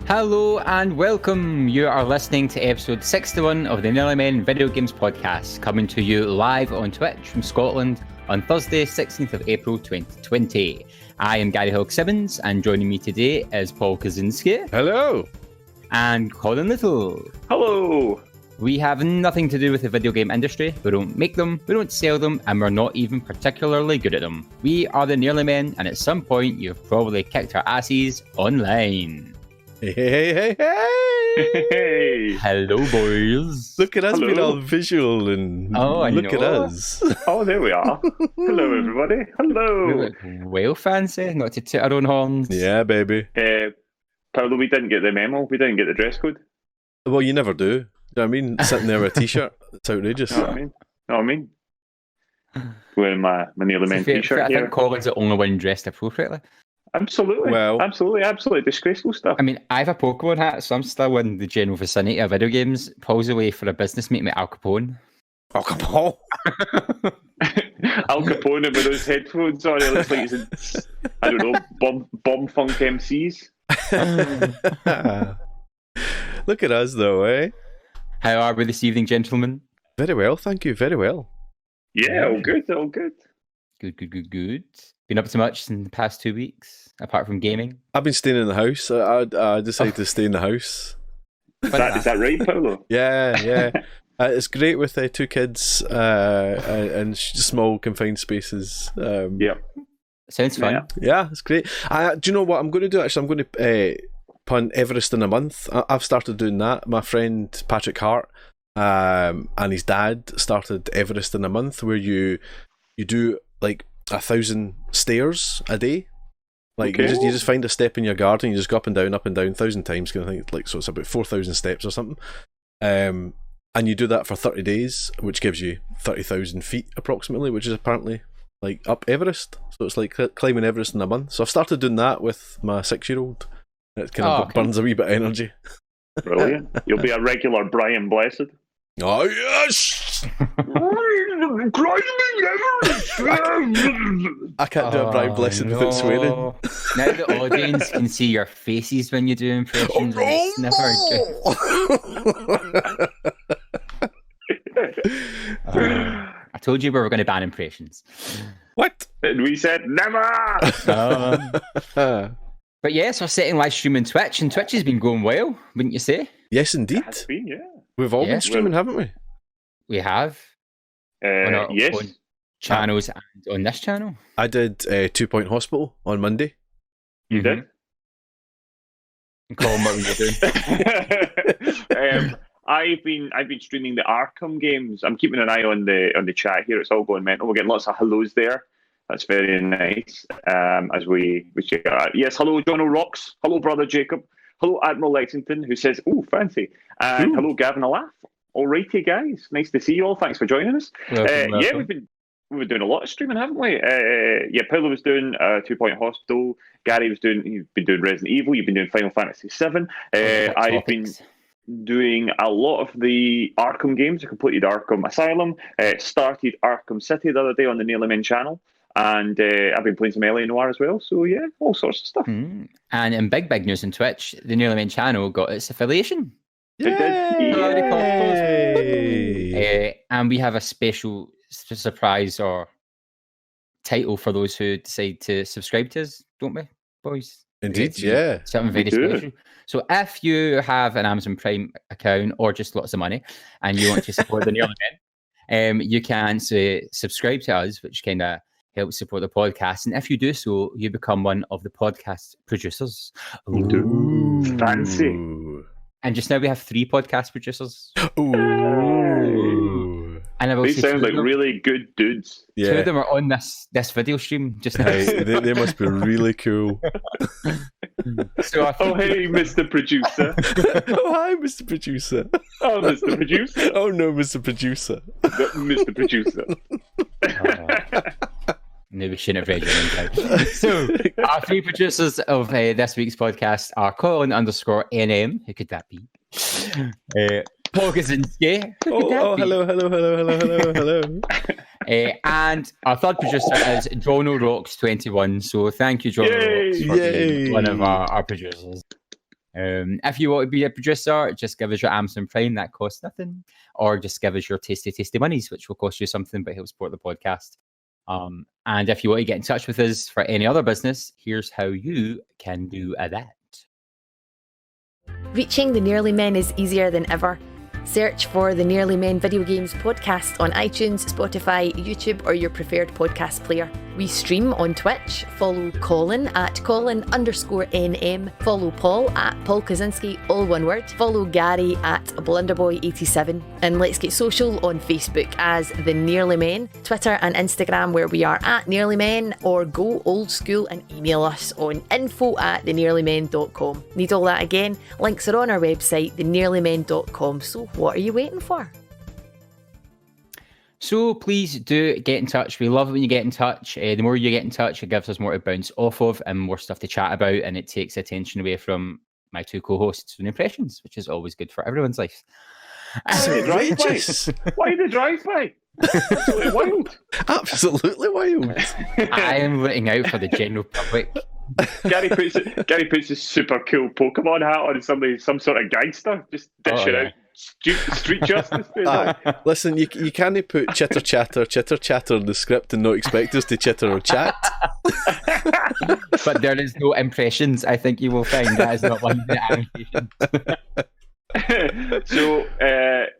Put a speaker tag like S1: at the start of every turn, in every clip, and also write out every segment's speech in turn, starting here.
S1: Hello and welcome. You are listening to episode 61 of the Nearly Men Video Games Podcast, coming to you live on Twitch from Scotland on Thursday, 16th of April 2020. I am Gary Hogg-Simmons, and joining me today is Paul Kaczynski.
S2: Hello.
S1: And Colin Little.
S3: Hello.
S1: We have nothing to do with the video game industry. We don't make them, we don't sell them, and we're not even particularly good at them. We are the Nearly Men, and at some point you've probably kicked our asses online.
S2: Hey.
S3: Hey.
S1: Hello, boys.
S2: Look at us
S3: Hello.
S2: being all visual and look at us.
S3: Oh, there we are. Hello, everybody.
S1: We
S3: Hello.
S1: look well fancy, not to toot our own horns.
S2: Yeah, baby.
S3: Paolo, we didn't get the memo. We didn't get the dress code.
S2: Well, you never do. Do you know what I mean? Sitting there with a t-shirt. It's outrageous.
S3: Know what I mean? Wearing my Nearly Men t-shirt
S1: I
S3: here.
S1: think Colin's the only one dressed appropriately.
S3: Absolutely.
S2: Well-
S3: absolutely disgraceful stuff.
S1: I mean, I have a Pokemon hat, so I'm still in the general vicinity of video games. Paul's away for a business meeting with Al Capone.
S2: Oh, come on.
S3: Al Capone with those headphones on. It looks like he's in, I don't know, bomb funk MCs.
S2: Look at us, though, eh?
S1: How are we this evening, gentlemen?
S2: Very well, thank you. Very well.
S3: Yeah, all good, all good.
S1: Good. Been up to much in the past 2 weeks, apart from gaming?
S2: I've been staying in the house. I decided to stay in the house.
S3: Is that right, Paolo?
S2: Yeah. It's great with two kids and small confined spaces.
S3: Yeah.
S1: Sounds fun.
S3: Yeah.
S2: Yeah, it's great. Do you know what I'm going to do? Actually, I'm going to punt Everest in a month. I've started doing that. My friend Patrick Hart and his dad started Everest in a month, where you do like 1,000 stairs a day. Like
S3: Okay.
S2: you just find a step in your garden, you just go up and down, 1,000 times, kind of thing. Like, so it's about 4,000 steps or something. And you do that for 30 days, which gives you 30,000 feet approximately, which is apparently like up Everest. So it's like climbing Everest in a month. So I've started doing that with my 6-year-old. It kind of
S1: okay.
S2: burns a wee bit of energy.
S3: Brilliant. You'll be a regular Brian Blessed.
S2: Oh yes! I can't do a Brian Blessed without swearing.
S1: Now the audience can see your faces when you do impressions, and it's never good. I told you we were going to ban impressions.
S2: What?
S3: And we said never.
S1: But yes, we're setting live stream on Twitch, and Twitch has been going well, wouldn't you say?
S2: Yes, indeed.
S3: Has been, yeah.
S2: We've all
S1: Yeah.
S2: been streaming, haven't we?
S1: We have on our
S3: Yes.
S1: own channels and on this channel.
S2: I did 2 Point Hospital on Monday.
S3: You did.
S1: Colin, what were you doing?
S3: I've been streaming the Arkham games. I'm keeping an eye on the chat here. It's all going mental. We're getting lots of hellos there. That's very nice. As we check out. Yes, hello, John O'Rocks. Hello, brother Jacob. Hello, Admiral Lexington, who says, "Ooh, fancy." And
S2: Ooh.
S3: hello, Gavin Alaff. Alrighty, guys. Nice to see you all. Thanks for joining us.
S1: Welcome.
S3: Yeah, we've been doing a lot of streaming, haven't we? Paolo was doing 2 Point Hospital. Gary you've been doing Resident Evil. You've been doing Final Fantasy VII. I've been doing a lot of the Arkham games. I completed Arkham Asylum. Started Arkham City the other day on the Nearly Men channel. And I've been playing some L.A. Noire as well. So yeah, all sorts of stuff.
S1: And in big news on Twitch, the Nearly Men channel got its affiliation.
S2: Yay!
S1: And we have a special surprise or title for those who decide to subscribe to us, don't we, boys?
S2: Indeed, yeah.
S1: Something very
S3: We do.
S1: special. So if you have an Amazon Prime account or just lots of money and you want to support the Nearly Men, you can subscribe to us, which kind of helps support the podcast. And if you do so, you become one of the podcast producers.
S3: Ooh. Fancy.
S1: And just now we have 3 podcast producers.
S2: Ooh.
S1: And I will
S3: They
S1: say
S3: sound
S1: two
S3: like
S1: of them-
S3: really good dudes.
S1: Two of them are on this video stream just now.
S2: they must be really cool.
S1: So I
S3: Oh,
S1: think
S3: hey, Mr. Producer.
S2: Oh, hi, Mr. Producer.
S3: Oh, Mr. Producer.
S2: Oh, no, Mr. Producer.
S3: Mr. Producer.
S1: no, we shouldn't have read your name down. So our 3 producers of this week's podcast are Colin_NM. Who could that be? Paul Kaczynski. Who could that
S2: Oh,
S1: be?
S2: hello.
S1: And our third producer is John O'Rocks 21. So thank you, John
S3: Yay!
S1: O'Rocks, for being
S2: Yay!
S1: one of our producers. If you want to be a producer, just give us your Amazon Prime, that costs nothing, or just give us your tasty monies, which will cost you something but help support the podcast. And if you want to get in touch with us for any other business, here's how you can do that.
S4: Reaching the Nearly Men is easier than ever. Search for the Nearly Men Video Games podcast on iTunes, Spotify, YouTube, or your preferred podcast player. We stream on Twitch. Follow Colin at Colin_NM. Follow Paul at Paul Kaczynski, all one word. Follow Gary at Blunderboy87. And let's get social on Facebook as The Nearly Men, Twitter and Instagram where we are at Nearly Men, or go old school and email us on info@thenearlymen.com. Need all that again? Links are on our website, thenearlymen.com. So what are you waiting for?
S1: So please do get in touch. We love it when you get in touch. The more you get in touch, it gives us more to bounce off of and more stuff to chat about, and it takes attention away from my two co-hosts and impressions, which is always good for everyone's life.
S3: Why the drive-by? Absolutely wild.
S2: Absolutely wild.
S1: I am looking out for the general public.
S3: Gary puts his super cool Pokemon hat on, and some sort of gangster just dishing out street justice.
S2: Listen, you can't put chitter chatter in the script and not expect us to chitter or chat.
S1: But there is no impressions. I think you will find that is not one of the annotations.
S3: So,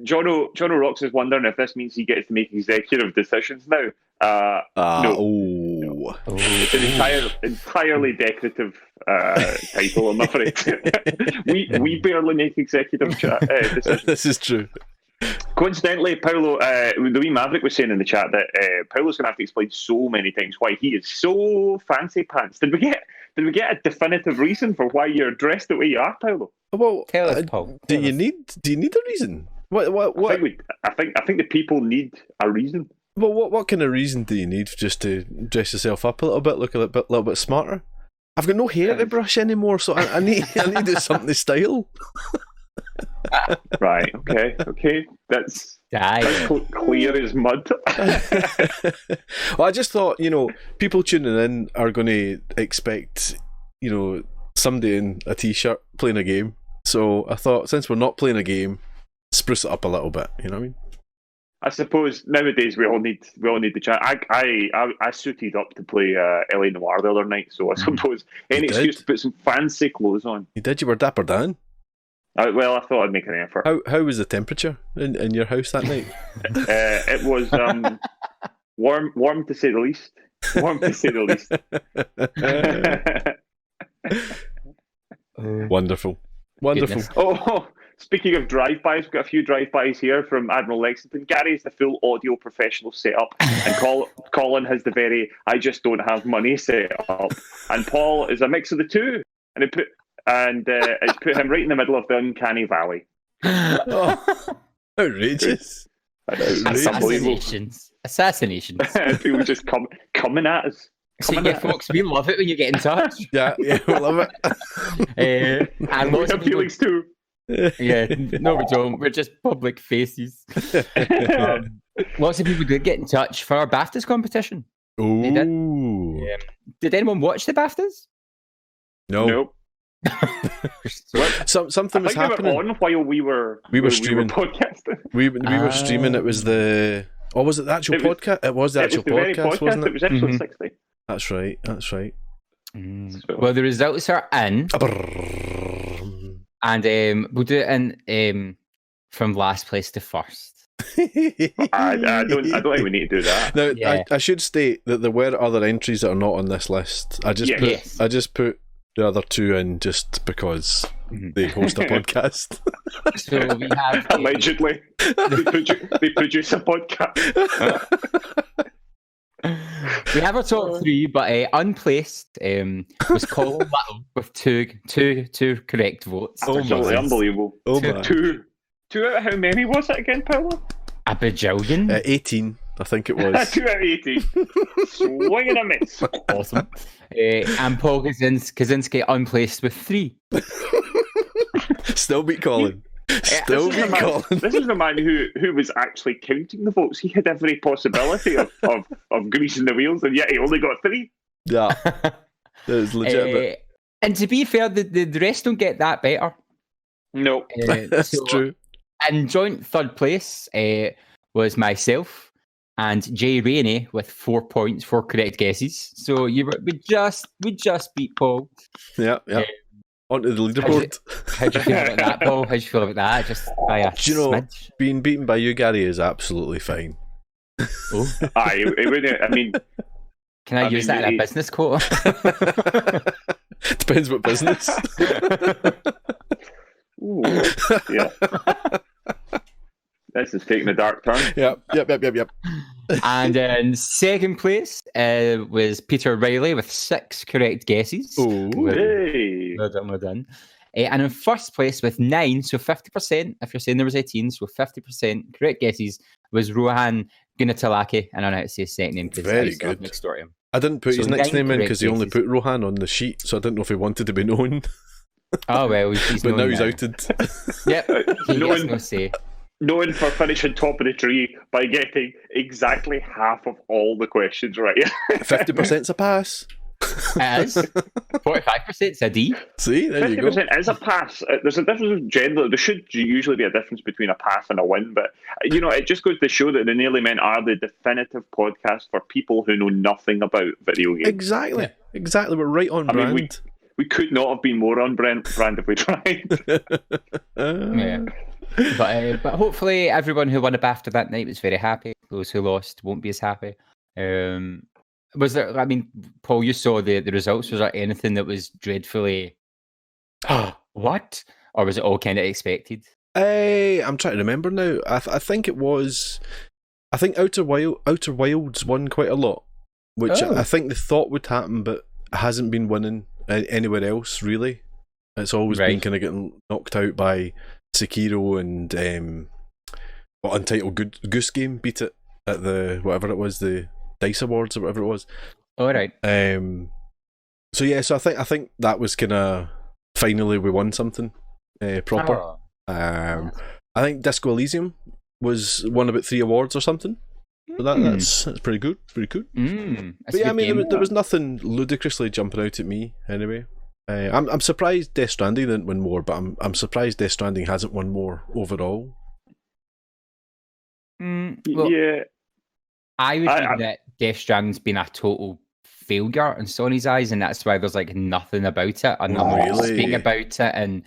S3: Jono Rocks is wondering if this means he gets to make executive decisions now. No. It's an entirely decorative title, I'm afraid. we barely make executive decisions.
S2: This is true.
S3: Coincidentally, Paolo, the wee Maverick was saying in the chat that Paolo's going to have to explain so many times why he is so fancy pants. Did we get a definitive reason for why you're dressed the way you are, Paolo?
S2: Well,
S1: tell us, Paul.
S2: Do you need a reason? What?
S3: I think the people need a reason.
S2: Well, what kind of reason do you need just to dress yourself up a little bit, look a little bit smarter? I've got no hair to brush anymore, so I need to do something to style.
S3: Right. Okay. That's clear as mud.
S2: Well, I just thought, people tuning in are going to expect, somebody in a t-shirt playing a game. So I thought, since we're not playing a game, spruce it up a little bit. You know what I mean?
S3: I suppose nowadays we all need the chat. I suited up to play LA Noire the other night, so I suppose any excuse to put some fancy clothes on.
S2: You did. You were dapper Dan.
S3: Well, I thought I'd make an effort.
S2: How was the temperature in your house that night?
S3: It was warm to say the least. Warm to say the least.
S2: Wonderful.
S1: Goodness.
S3: Oh, speaking of drive-bys, we've got a few drive-bys here from Admiral Lexington. Gary's the full audio professional setup, and Colin has the very I just don't have money setup, and Paul is a mix of the two, and it's put him right in the middle of the uncanny valley.
S2: Oh, outrageous.
S1: Assassinations.
S3: People just coming at us.
S1: Folks, we love it when you get in touch.
S2: Yeah, we love it.
S3: And we have feelings too.
S1: Yeah, no, we don't. We're just public faces. Lots of people did get in touch for our BAFTAs competition.
S2: Ooh.
S1: They did. Did anyone watch the BAFTAs?
S2: No.
S3: Nope.
S2: Something was happening
S3: on while we were
S2: streaming.
S3: podcasting.
S2: We were streaming. It was the. Oh, was it the actual podcast? It was the actual podcast, wasn't it?
S3: It was episode 60.
S2: That's right.
S3: So.
S1: Well, the results are in. And we'll do it in from last place to first.
S3: I don't think we need to do that.
S2: Now, yeah. I should state that there were other entries that are not on this list. I just put the other two in just because they host a podcast.
S1: So we have
S3: allegedly they produce a podcast.
S1: We have our top three, but unplaced was Colin Little with two correct votes.
S3: Absolutely unbelievable. Two out of how many was it again, Paolo?
S1: A bajillion?
S2: 18, I think it was.
S3: 2 out of 18. Swinging a miss.
S1: Awesome. And Paul Kaczynski unplaced with 3.
S2: Still beat Colin.
S3: This is the man who was actually counting the votes. He had every possibility of greasing the wheels, and yet he only got 3.
S2: Yeah, that is legitimate.
S1: And to be fair, the rest don't get that better.
S3: No.
S2: That's
S1: So,
S2: true.
S1: in joint third place was myself and Jay Rainey with 4 points, 4 correct guesses. So we just beat Paul.
S2: Yeah. Onto the leaderboard.
S1: How do you feel about that, Paul? How do you feel about that? Just by a
S2: Do you know,
S1: smidge.
S2: being beaten by you, Gary, is absolutely fine.
S1: Oh,
S3: It wouldn't. I mean,
S1: can I use that in a business quote?
S2: Depends what business.
S3: ooh, yeah. This is taking a dark turn.
S2: Yep.
S1: And in second place was Peter Riley with 6 correct guesses.
S2: Oh,
S3: Hey.
S1: Well done. And in first place with 9, so 50%, if you're saying there was 18, so 50% correct guesses, was Rohan Gunatalaki. I don't know how to say his second name because
S2: Very
S1: I still have
S2: good.
S1: next door to him.
S2: I didn't put his
S1: So
S2: next
S1: 9
S2: name in because he
S1: correct
S2: only
S1: guesses.
S2: put Rohan on the sheet, so I didn't know if he wanted to be known.
S1: Oh, well, he's
S2: But now
S1: known
S2: he's outed.
S1: Yep, he
S3: No
S1: gets
S3: one-
S1: no say.
S3: Known for finishing top of the tree by getting exactly half of all the questions right.
S2: 50%'s a pass.
S1: It is. 45%'s a D.
S2: See, there you go.
S3: 50% is a pass. There's a difference generally. There should usually be a difference between a pass and a win, but it just goes to show that the Nearly Men are the definitive podcast for people who know nothing about video games.
S2: Exactly. We're right on
S3: I mean,
S2: brand.
S3: we could not have been more on brand if we tried.
S1: Yeah. But hopefully everyone who won a BAFTA that night was very happy. Those who lost won't be as happy. Was there? I mean, Paul, you saw the results. Was there anything that was dreadfully what, or was it all kind of expected?
S2: I'm trying to remember now. I think it was. I think Outer Wilds won quite a lot, which
S1: Oh.
S2: I think they thought would happen, but hasn't been winning anywhere else really. It's always been
S1: Right.
S2: kind of getting knocked out by Sekiro and Untitled Goose Game beat it at the whatever it was, the Dice Awards or whatever it was.
S1: All right.
S2: So I think that was kind of finally we won something proper.
S1: Oh.
S2: I think Disco Elysium won about 3 awards or something. So that's pretty good.
S1: That's
S2: But
S1: a
S2: yeah, I
S1: good
S2: mean,
S1: game.
S2: there was nothing ludicrously jumping out at me anyway. I'm surprised Death Stranding didn't win more, but I'm surprised Death Stranding hasn't won more overall.
S1: Well,
S3: Yeah.
S1: I would think that Death Stranding's been a total failure in Sony's eyes, and that's why there's like nothing about it, and no one
S2: Really?
S1: speaking about it, and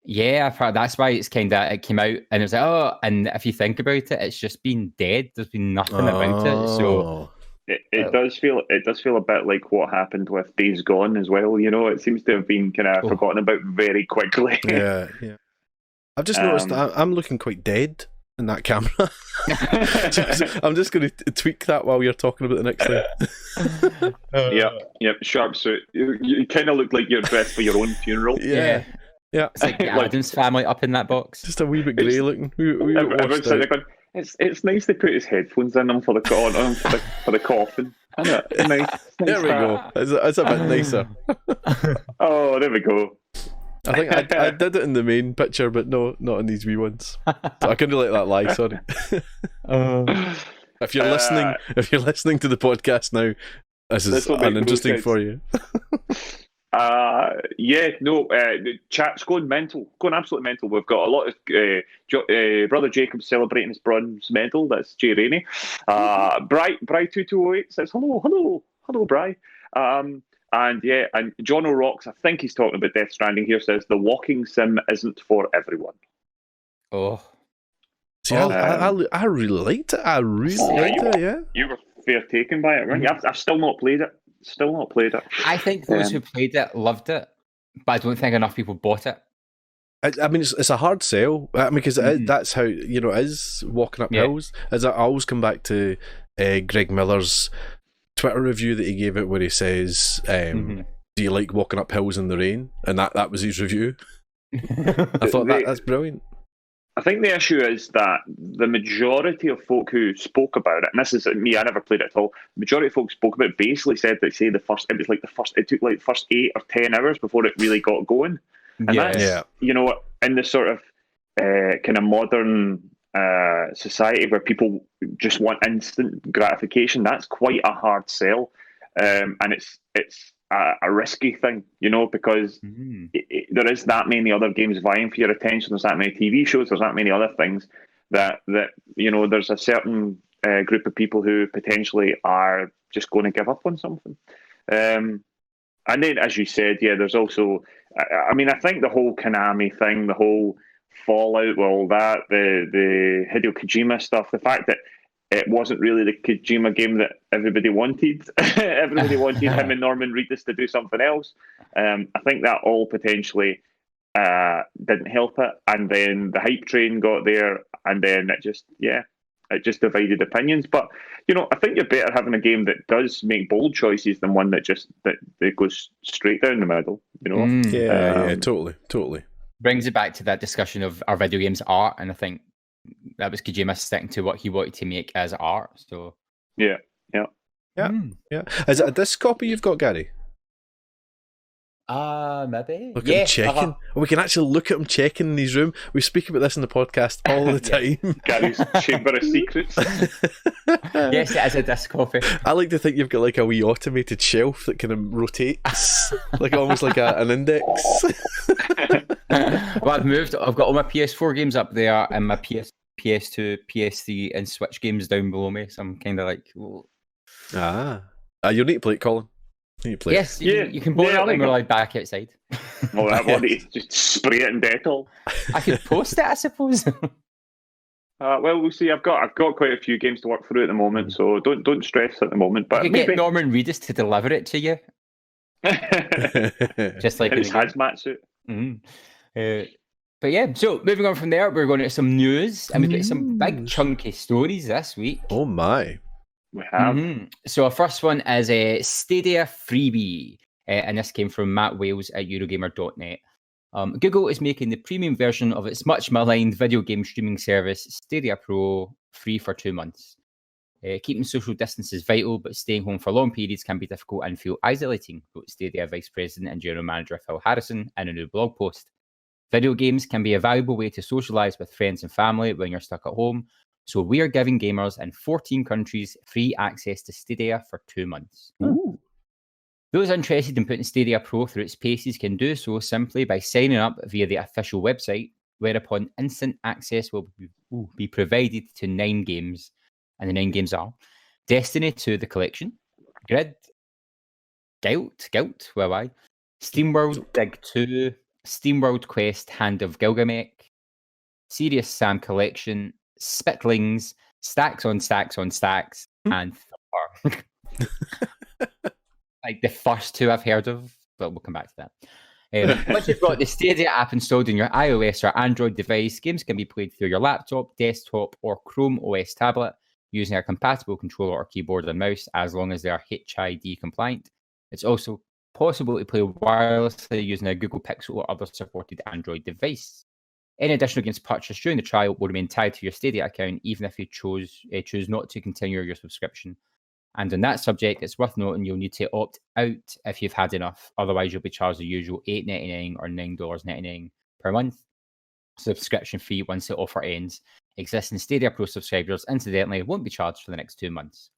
S1: yeah, I've heard that's why it came out, and it was like, oh, and if you think about it, it's just been dead. There's been nothing about it, so
S2: Oh.
S3: It does feel a bit like what happened with Days Gone as well. It seems to have been kind of forgotten about very quickly.
S2: Yeah. I've just noticed that I'm looking quite dead in that camera. I'm just going to tweak that while you're talking about the next thing.
S3: Yep, sharp suit. You kind of look like you're dressed for your own funeral.
S2: Yeah.
S1: It's like the Addams family up in that box.
S2: Just a wee bit grey looking.
S3: Everyone's sitting there going, it's nice they put his headphones in him for the coffin. Isn't it? Nice.
S2: There we go. It's a bit nicer.
S3: Oh, there we go.
S2: I think I did it in the main picture, but no, not in these wee ones. So I couldn't let that lie. Sorry. If you're listening to the podcast now, this is
S3: will make
S2: uninteresting
S3: no sense.
S2: for you.
S3: The chat's going mental, going absolutely mental. We've got a lot of Brother Jacob celebrating his bronze medal. That's Jay Rainey. Bry2208 says hello, Bry. And John O'Rocks, I think he's talking about Death Stranding here, says the walking sim isn't for everyone.
S1: Oh,
S2: See, I really liked it. I really liked it. Yeah.
S3: You were fair taken by it, weren't you? I've still not played it.
S1: I think those who played it loved it, but I don't think enough people bought it.
S2: I mean, it's a hard sell. I mean, because that's how it is walking up hills. As I always come back to Greg Miller's Twitter review that he gave it, where he says, "Do you like walking up hills in the rain?" And that was his review. I thought that's brilliant.
S3: I think the issue is that the majority of folk who spoke about it, and this is me, I never played it at all. The majority of folk spoke about it basically said that it took like the first 8 or 10 hours before it really got going. And that's, in this sort of kind of modern society where people just want instant gratification, that's quite a hard sell. And it's a risky thing, because there is that many other games vying for your attention. There's that many TV shows. There's that many other things that there's a certain group of people who potentially are just going to give up on something. And then, as you said, there's also, I think the whole Konami thing, the whole Fallout, well, that the Hideo Kojima stuff, the fact that it wasn't really the Kojima game that everybody wanted. Everybody wanted him and Norman Reedus to do something else. I think that all potentially didn't help it. And then the hype train got there, and then it just divided opinions. But I think you're better having a game that does make bold choices than one that goes straight down the middle.
S2: Totally.
S1: Brings it back to that discussion of our video games art, and I think that was Kojima sticking to what he wanted to make as art. So
S2: yeah. Is it a disc copy you've got, Gary?
S1: Maybe.
S2: Look at him checking. We can actually look at him checking in his room. We speak about this in the podcast all the time.
S3: Gary's chamber of secrets.
S1: Yes, it is a disc copy.
S2: I like to think you've got like a wee automated shelf that kind of rotates, like almost like an index.
S1: Well, I've moved. I've got all my PS4 games up there, and my PS2, PS3, and Switch games down below me. So I'm kind of like, whoa.
S2: You'll need to play it, Colin.
S1: Yes, you can borrow it when we're like back outside.
S3: Well, I want to just spray it in Dettol.
S1: I could post it, I suppose.
S3: Well, we'll see. I've got quite a few games to work through at the moment, so don't stress at the moment. But
S1: you can get Norman Reedus to deliver it to you, just like
S3: in his hazmat suit.
S1: But yeah, so moving on from there, we're going to some news, and we've got some big chunky stories this week.
S2: Oh my!
S3: We have.
S1: So our first one is a Stadia freebie, and this came from Matt Wales at Eurogamer.net. Google is making the premium version of its much maligned video game streaming service, Stadia Pro, free for 2 months. Keeping social distance is vital, but staying home for long periods can be difficult and feel isolating, wrote Stadia Vice President and General Manager Phil Harrison in a new blog post. Video games can be a valuable way to socialize with friends and family when you're stuck at home, so we are giving gamers in 14 countries free access to Stadia for 2 months.
S2: Ooh.
S1: Those interested in putting Stadia Pro through its paces can do so simply by signing up via the official website, whereupon instant access will be provided to 9 games. And the 9 games are Destiny 2 The Collection, Grid, Guilt, SteamWorld Dig 2, SteamWorld Quest Hand of Gilgamesh, Serious Sam Collection, Spitlings, Stacks on Stacks on Stacks, and Thor. Like the first 2 I've heard of, but we'll come back to that. Once you've got the Stadia app installed on your iOS or Android device, games can be played through your laptop, desktop, or Chrome OS tablet using a compatible controller or keyboard and mouse, as long as they are HID compliant. It's also possible to play wirelessly using a Google Pixel or other supported Android device. Any additional games purchased during the trial will remain tied to your Stadia account, even if you choose not to continue your subscription. And on that subject, it's worth noting you'll need to opt out if you've had enough. Otherwise, you'll be charged the usual $8.99 or $9.99 per month subscription fee once the offer ends. Existing Stadia Pro subscribers, incidentally, won't be charged for the next 2 months.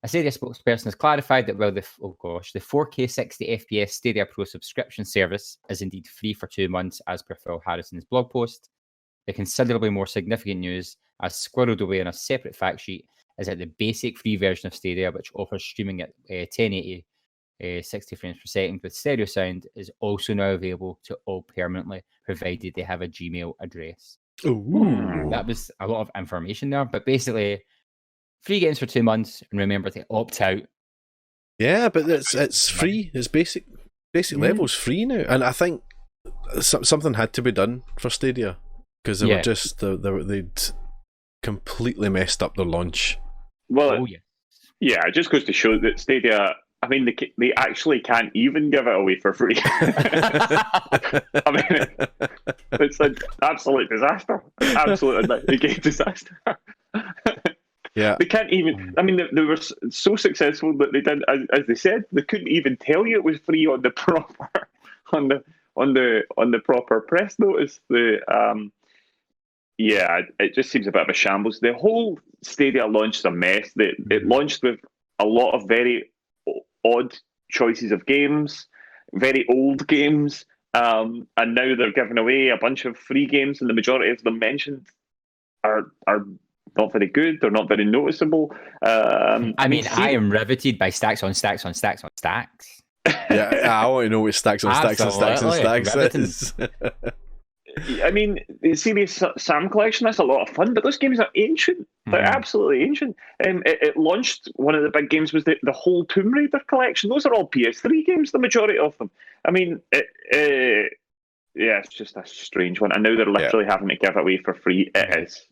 S1: A Stadia spokesperson has clarified that while the 4K 60 FPS Stadia Pro subscription service is indeed free for 2 months, as per Phil Harrison's blog post, the considerably more significant news, as squirreled away in a separate fact sheet, is that the basic free version of Stadia, which offers streaming at 1080 60 frames per second with stereo sound, is also now available to all permanently, provided they have a Gmail address.
S2: Ooh.
S1: That was a lot of information there, but basically, free games for 2 months, and remember to opt out.
S2: Yeah, but it's free. It's basic levels free now, and I think something had to be done for Stadia because they were just they'd completely messed up their launch.
S3: Well, yeah, it just goes to show that Stadia, I mean, they actually can't even give it away for free. I mean, it's an absolute disaster. Absolute game disaster.
S2: Yeah,
S3: they can't even. I mean, they were so successful that they did, as they said, they couldn't even tell you it was free on the proper on the proper press notice. It just seems a bit of a shambles. The whole Stadia launch is a mess. It launched with a lot of very odd choices of games, very old games, and now they're giving away a bunch of free games, and the majority of them mentioned are not very good. They're not very noticeable.
S1: I mean, I am riveted by stacks on stacks on stacks on stacks.
S2: Yeah, I want to know what stacks on stacks on stacks on stacks is.
S3: I mean, the Serious Sam collection, that's a lot of fun, but those games are ancient. They're absolutely ancient. It launched, one of the big games was the whole Tomb Raider collection. Those are all PS3 games, the majority of them. I mean, yeah, it's just a strange one. And now they're literally having to give it away for free. It's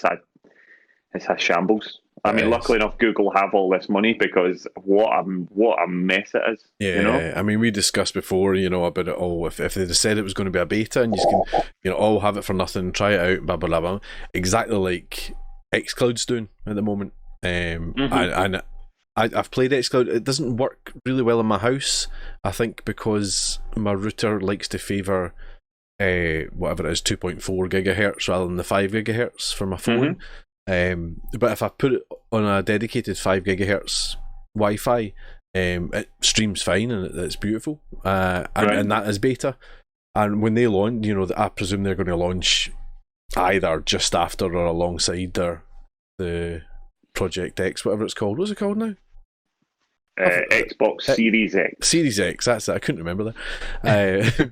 S3: a shambles. I mean, luckily enough, Google have all this money, because what a mess it is.
S2: Yeah,
S3: you know?
S2: I mean, we discussed before, about it all. If they'd said it was going to be a beta and you can, all have it for nothing, try it out, blah blah blah, blah, exactly like xCloud's doing at the moment. And I've played xCloud. It doesn't work really well in my house, I think, because my router likes to favour whatever it is, 2.4 gigahertz rather than the 5 gigahertz for my phone. But if I put it on a dedicated 5 gigahertz Wi-Fi, it streams fine and it's beautiful. And that is beta. And when they launch, I presume they're going to launch either just after or alongside the Project X, whatever it's called. What's it called now?
S3: Xbox Series X.
S2: Series X, that's it. I couldn't remember that.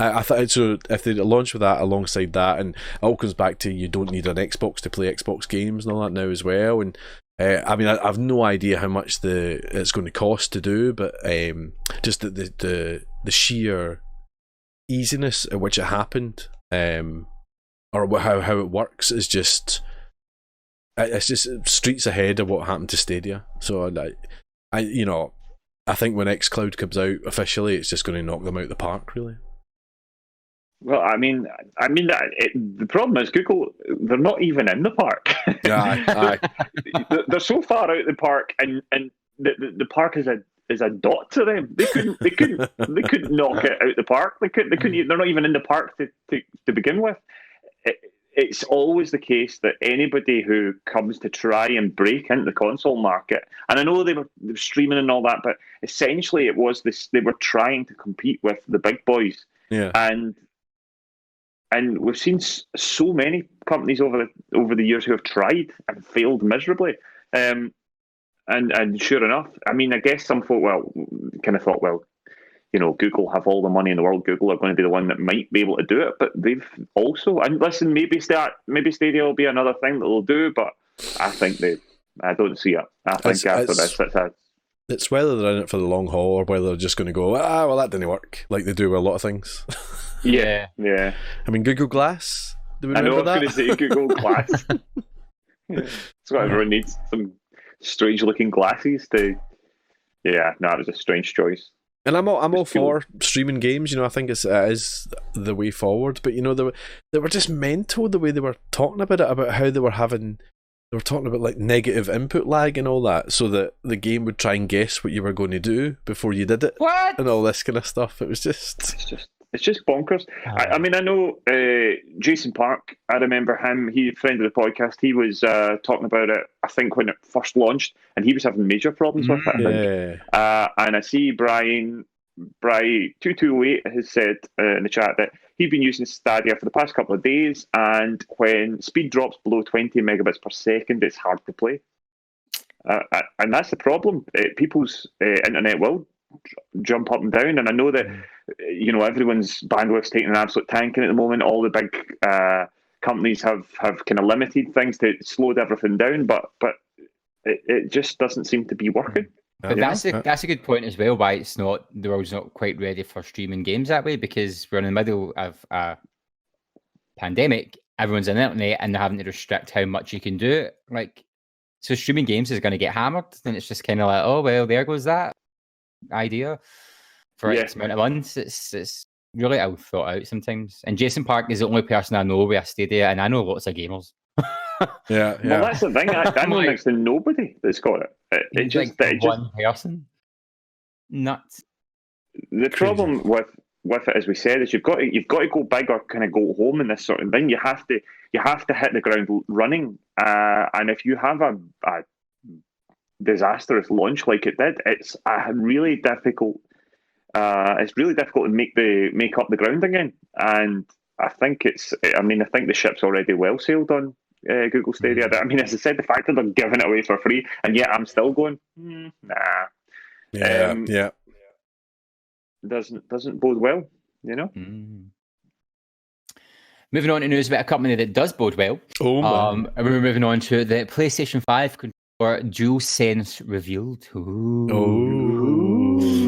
S2: I thought so. If they launch with that alongside that, and it all comes back to you don't need an Xbox to play Xbox games and all that now as well. And I mean, I've no idea how much it's going to cost to do, but just the sheer easiness at which it happened, or how it works is just it's just streets ahead of what happened to Stadia. So I think when xCloud comes out officially, it's just going to knock them out the park, really.
S3: Well, I mean, the problem is Google. They're not even in the park.
S2: Aye.
S3: They're so far out the park, and the park is a dot to them. They couldn't knock it out the park. They couldn't. They're not even in the park to begin with. It's always the case that anybody who comes to try and break into the console market, and I know they were streaming and all that, but essentially it was this: they were trying to compete with the big boys.
S2: Yeah.
S3: And we've seen so many companies over the years who have tried and failed miserably. And sure enough, I mean, I guess some folk thought, Google have all the money in the world. Google are going to be the one that might be able to do it, but they've also. And listen, maybe Stadia will be another thing that they'll do, but I think I don't see it. I think after this,
S2: it's whether they're in it for the long haul or whether they're just going to go, well, that didn't work, like they do with a lot of things.
S3: Yeah.
S2: I mean, Google Glass. Do we
S3: remember that? I was
S2: going
S3: to say Google Glass. That's what everyone needs. Some strange-looking glasses to. Yeah, no, it was a strange choice.
S2: And I'm all for streaming games. I think it is the way forward. But they were just mental the way they were talking about it, about how they were talking about like negative input lag and all that, so that the game would try and guess what you were going to do before you did it.
S1: What?
S2: And all this kind of stuff. It was just.
S3: It's just bonkers. I mean, I know Jason Park. I remember him. He friend of the podcast. He was talking about it. I think when it first launched, and he was having major problems with it. And I see Bry 228 has said in the chat that he'd been using Stadia for the past couple of days, and when speed drops below 20 megabits per second, it's hard to play. And that's the problem. People's internet will jump up and down, and I know that everyone's bandwidth's taking an absolute tanking at the moment. All the big companies have kind of limited things to slowed everything down, but it just doesn't seem to be working.
S1: But that's a good point as well. Why the world's not quite ready for streaming games that way, because we're in the middle of a pandemic. Everyone's on the internet and they're having to restrict how much you can do. So streaming games is going to get hammered, and it's just kind of like, oh well, there goes that idea for X amount of months. It's really ill thought out sometimes. And Jason Park is the only person I know with a Stadia, and I know lots of gamers.
S2: Yeah.
S3: Well, that's the thing. I know next to nobody that's got it. It just
S1: one person. Nuts.
S3: The problem with it, as we said, is you've got to go big or kind of go home in this sort of thing. You have to hit the ground running. And if you have a disastrous launch like it did, it's a really difficult. It's really difficult to make up the ground again, and I think it's. I mean, I think the ship's already well sailed on Google Stadia. I mean, as I said, the fact that they're giving it away for free, and yet I'm still going, nah.
S2: Yeah.
S3: Doesn't bode well, you know.
S1: Moving on to news about a company that does bode well. And we're moving on to the PlayStation 5 controller DualSense revealed.
S2: Ooh,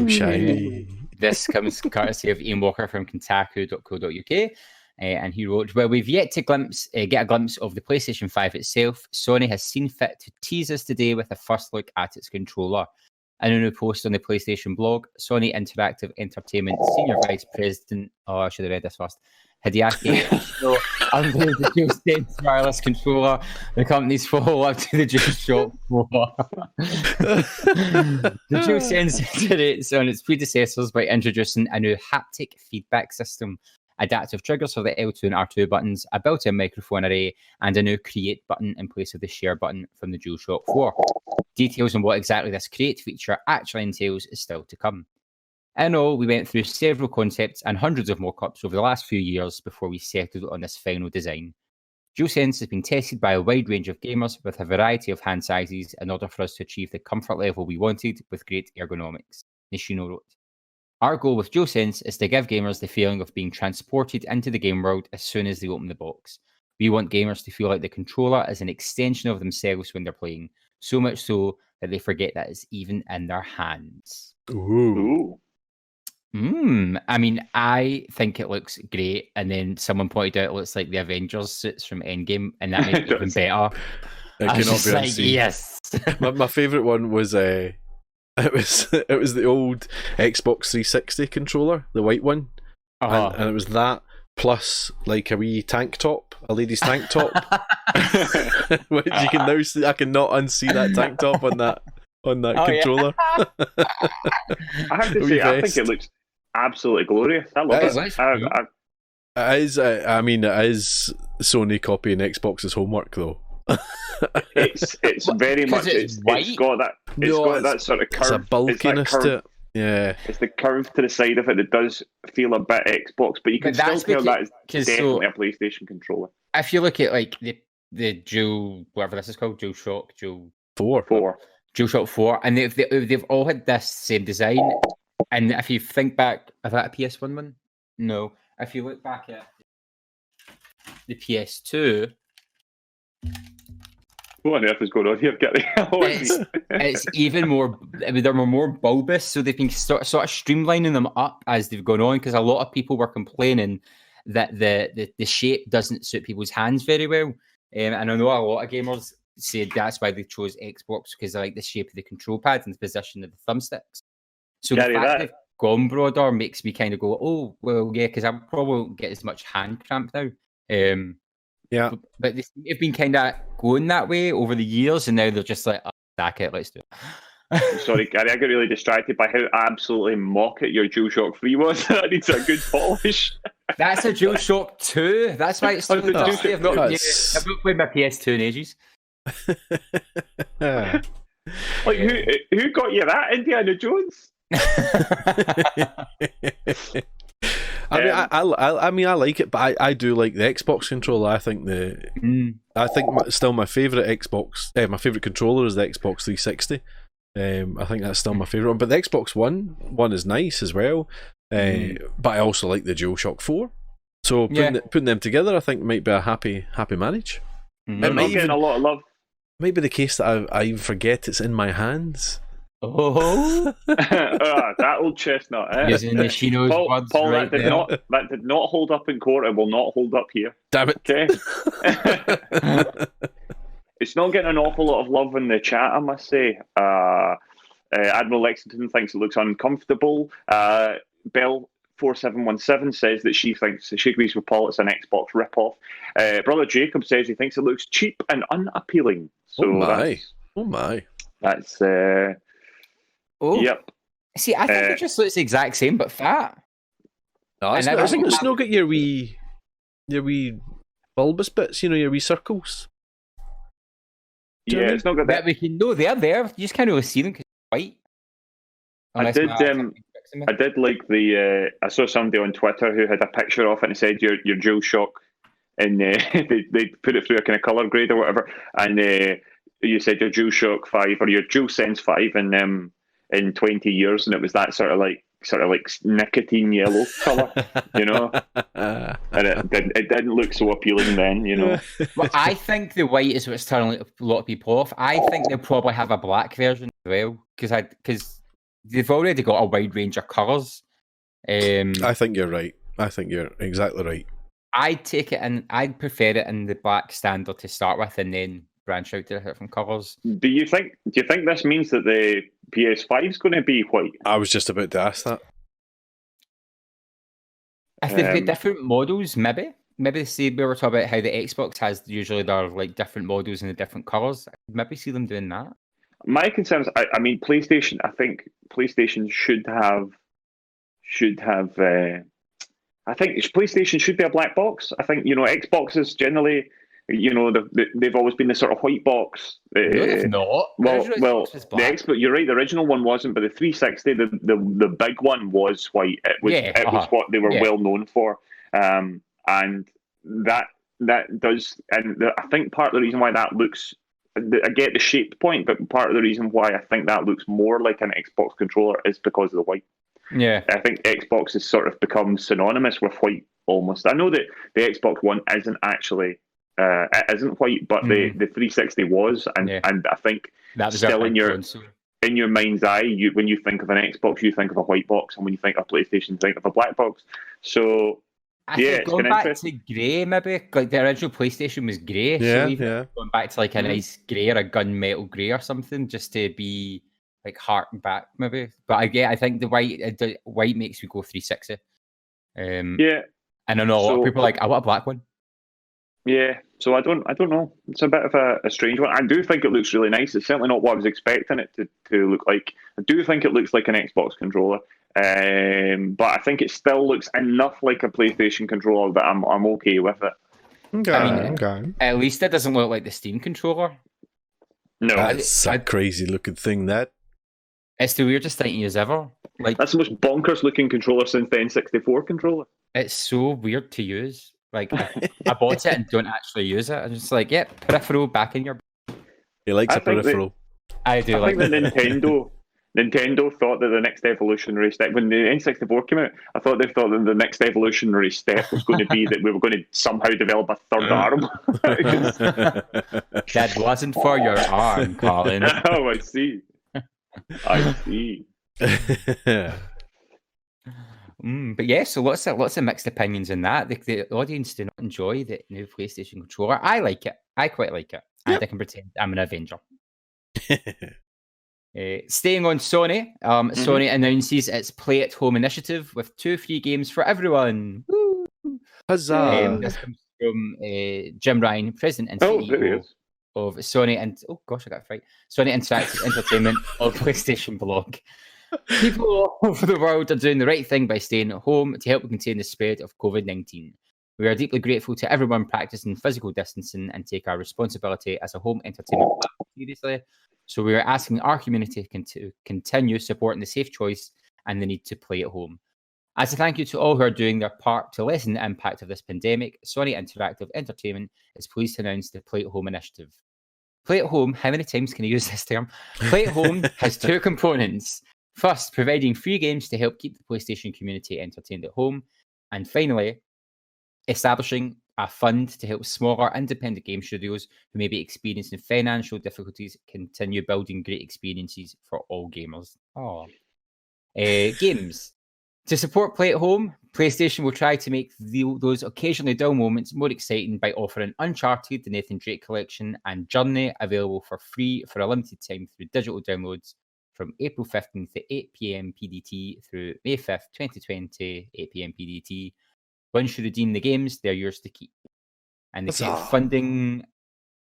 S2: shiny.
S1: This comes courtesy of Ian Walker from Kotaku.co.uk. And he wrote, "Well, we've yet to get a glimpse of the PlayStation 5 itself. Sony has seen fit to tease us today with a first look at its controller." In a new post on the PlayStation blog, Sony Interactive Entertainment Senior Vice President, I should have read this first, Hideaki unveiled the DualSense wireless controller, the company's follow-up to the DualShock 4. The DualSense iterates on its predecessors by introducing a new haptic feedback system, adaptive triggers for the L2 and R2 buttons, a built-in microphone array, and a new Create button in place of the Share button from the DualShock 4. Details on what exactly this Create feature actually entails is still to come. In all, we went through several concepts and hundreds of mock-ups over the last few years before we settled on this final design. DualSense has been tested by a wide range of gamers with a variety of hand sizes in order for us to achieve the comfort level we wanted with great ergonomics, Nishino wrote. Our goal with DualSense is to give gamers the feeling of being transported into the game world as soon as they open the box. We want gamers to feel like the controller is an extension of themselves when they're playing, so much so that they forget that it's even in their hands.
S3: Ooh.
S1: I mean, I think it looks great, and then someone pointed out it looks like the Avengers suits from Endgame, and that made it even better.
S2: It
S1: I was
S2: cannot
S1: just
S2: be
S1: like,
S2: unseen.
S1: yes.
S2: My favourite one was it was the old Xbox 360 controller, the white one, and it was that plus like a wee tank top, a lady's tank top, which you can now see. I cannot unsee that tank top on that controller.
S3: I have to say, I think it looks absolutely glorious. I love it.
S2: It is. I mean, it is Sony copying Xbox's homework, though.
S3: It's very much. It's got that. Got that sort of curve.
S2: It's a bulkiness to it. Yeah,
S3: it's the curve to the side of it that does feel a bit Xbox, but you can still tell that is definitely a PlayStation controller.
S1: If you look at like the Dual, whatever this is called, DualShock, DualShock 4, and they've all had this same design. And if you think back, is that a PS1 one? No. If you look back at the PS2,
S3: what on earth is going on here, Gary?
S1: it's even more. I mean, they're more bulbous, so they've been sort of streamlining them up as they've gone on. Because a lot of people were complaining that the shape doesn't suit people's hands very well, and I know a lot of gamers said that's why they chose Xbox, because they like the shape of the control pad and the position of the thumbsticks. So the fact they've gone broader makes me kind of go, oh, well, yeah, because I probably won't get as much hand cramp now.
S2: Yeah.
S1: But they've been kind of going that way over the years, and now they're just like, oh, stack it, let's do it.
S3: Sorry, Gary, I got really distracted by how absolutely mock it your DualShock 3 was. That needs a good polish.
S1: That's a DualShock 2. That's why it's still dusty. I've not played my PS2 in ages.
S3: Like, who got you that, Indiana Jones?
S2: I mean, I like it, but I do like the Xbox controller. I think still my favorite my favorite controller is the Xbox 360. I think that's still my favorite one, but the Xbox One is nice as well. But I also like the DualShock 4. So putting them together, I think might be a happy marriage.
S3: They're not getting a lot of love.
S2: Might be the case that I forget it's in my hands.
S1: Oh,
S3: that old chestnut.
S1: Using Nishino's words,
S3: Paul,
S1: right
S3: that did not hold up in court and will not hold up here.
S2: Damn it!
S3: Okay. It's not getting an awful lot of love in the chat, I must say. Admiral Lexington thinks it looks uncomfortable. Bell 4717 says that she agrees with Paul it's an Xbox ripoff. Brother Jacob says he thinks it looks cheap and unappealing. So
S2: oh my.
S3: That's yep.
S1: See, I think it just looks the exact same but fat.
S2: No, it's not got your wee bulbous bits, your wee circles. Do you know what I
S3: it's not got
S1: But
S3: that.
S1: we can know they're there. You just can't really see them because they're white.
S3: I did. I did like the. I saw somebody on Twitter who had a picture of it and said your DualShock, and they put it through a kind of color grade or whatever, and you said your DualShock 5 or your DualSense 5 in 20 years, and it was that sort of like nicotine yellow color, you know, and it didn't look so appealing then, you know.
S1: Well, I think the white is what's turning a lot of people off. I think they'll probably have a black version as well because they've already got a wide range of colours.
S2: I think you're right. I think you're exactly right.
S1: I'd take it and I'd prefer it in the black standard to start with, and then branch out to different colours.
S3: Do you think this means that the PS5 is going to be white?
S2: I was just about to ask that.
S1: If they've got different models, maybe see we were talking about how the Xbox has usually their like different models in the different colours. Maybe see them doing that.
S3: My concerns. I mean, PlayStation. I think PlayStation should have. I think PlayStation should be a black box. I think Xboxes generally, they've always been the sort of white box.
S1: No, they've not.
S3: Well,
S1: The
S3: Xbox. You're right. The original one wasn't, but the 360, the big one was white. It was what they were well known for, and that does. And I think part of the reason why that looks. I get the shaped point, but part of the reason why I think that looks more like an Xbox controller is because of the white.
S1: Yeah,
S3: I think Xbox has sort of become synonymous with white almost. I know that the Xbox One isn't actually it isn't white, but the 360 was, and I think
S1: that was
S3: still in your mind's eye, when you think of an Xbox, you think of a white box, and when you think of PlayStation, you think of a black box. So
S1: it's going back to grey, maybe like the original PlayStation was grey.
S2: Yeah,
S1: going back to like a nice grey or a gunmetal grey or something, just to be like harking back, maybe. But I think the white makes me go 360. And I know a lot of people are like, I want a black one.
S3: Yeah, so I don't know. It's a bit of a strange one. I do think it looks really nice. It's certainly not what I was expecting it to look like. I do think it looks like an Xbox controller, but I think it still looks enough like a PlayStation controller that I'm okay with it.
S2: Okay.
S1: At least it doesn't look like the Steam controller.
S3: No,
S2: that's a crazy looking thing.
S1: It's the weirdest thing to use ever. Like
S3: that's the most bonkers looking controller since the N64 controller.
S1: It's so weird to use. Like I bought it and don't actually use it. I'm just like, peripheral back in your.
S2: He likes a peripheral.
S1: I do.
S3: I think the Nintendo thought that the next evolutionary step, when the N64 came out, I thought they thought that the next evolutionary step was going to be that we were going to somehow develop a third arm.
S1: That wasn't for your arm, Colin.
S3: Oh, I see. I see.
S1: But yeah, so lots of mixed opinions in that. The audience do not enjoy the new PlayStation controller. I like it. I quite like it. Yep. And I can pretend I'm an Avenger. Staying on Sony, Sony announces its Play at Home initiative with 2 free games for everyone. Woo!
S2: Huzzah!
S1: This comes from Jim Ryan, President and CEO of Sony, and I got it right. Sony Interactive Entertainment of PlayStation blog. People all over the world are doing the right thing by staying at home to help contain the spread of COVID-19. We are deeply grateful to everyone practicing physical distancing and take our responsibility as a home entertainment platform seriously. So we are asking our community to continue supporting the safe choice and the need to play at home. As a thank you to all who are doing their part to lessen the impact of this pandemic, Sony Interactive Entertainment is pleased to announce the Play at Home initiative. Play at Home, how many times can I use this term? Play at Home has 2 components. First, providing free games to help keep the PlayStation community entertained at home. And finally, establishing a fund to help smaller independent game studios who may be experiencing financial difficulties continue building great experiences for all gamers. Games. To support Play at Home, PlayStation will try to make those occasionally dull moments more exciting by offering Uncharted, the Nathan Drake Collection, and Journey available for free for a limited time through digital downloads from April 15th at 8 p.m. PDT through May 5th, 2020, 8 p.m. PDT. Once you redeem the games, they're yours to keep. And they keep funding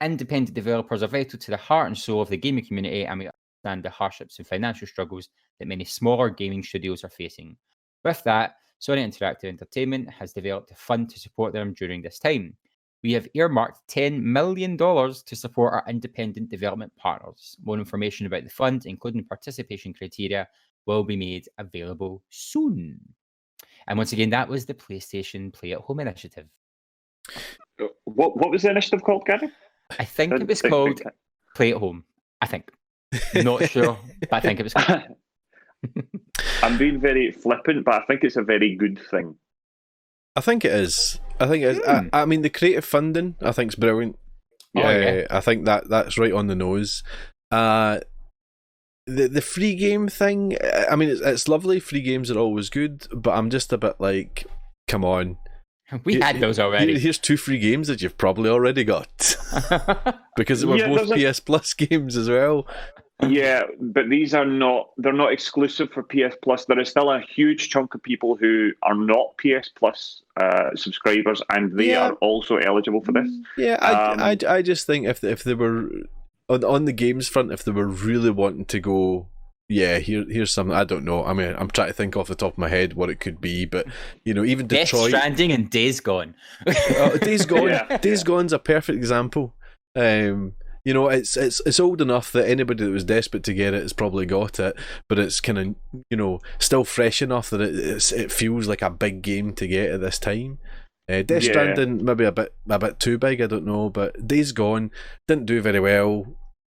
S1: independent developers are vital to the heart and soul of the gaming community, and we understand the hardships and financial struggles that many smaller gaming studios are facing. With that, Sony Interactive Entertainment has developed a fund to support them during this time. we have earmarked $10 million to support our independent development partners. More information about the fund, including participation criteria, will be made available soon. And once again, that was the PlayStation Play at Home initiative.
S3: What was the initiative called, Gary?
S1: I think it was called Play at Home. I think. Not sure, but I think it was called.
S3: I'm being very flippant, but I think it's a very good thing.
S2: I think it is. I mean, the creative funding, I think, is brilliant.
S1: Yeah.
S2: I think that's right on the nose. The free game thing, I mean, it's lovely. Free games are always good, but I'm just a bit like, come on.
S1: We had those already.
S2: Here's 2 free games that you've probably already got. Because they were both PS Plus games as well.
S3: Yeah, but they're not exclusive for PS Plus. There is still a huge chunk of people who are not PS Plus subscribers, and they are also eligible for this.
S2: Yeah, I just think if they were on the games front, if they were really wanting to go, here's something, I don't know. I mean, I'm trying to think off the top of my head what it could be, but even Detroit,
S1: Death Stranding and Days Gone.
S2: Days Gone, Days Gone's a perfect example. It's old enough that anybody that was desperate to get it has probably got it, but it's kind of still fresh enough that it feels like a big game to get at this time. Death Stranding maybe a bit too big, I don't know, but Days Gone didn't do very well.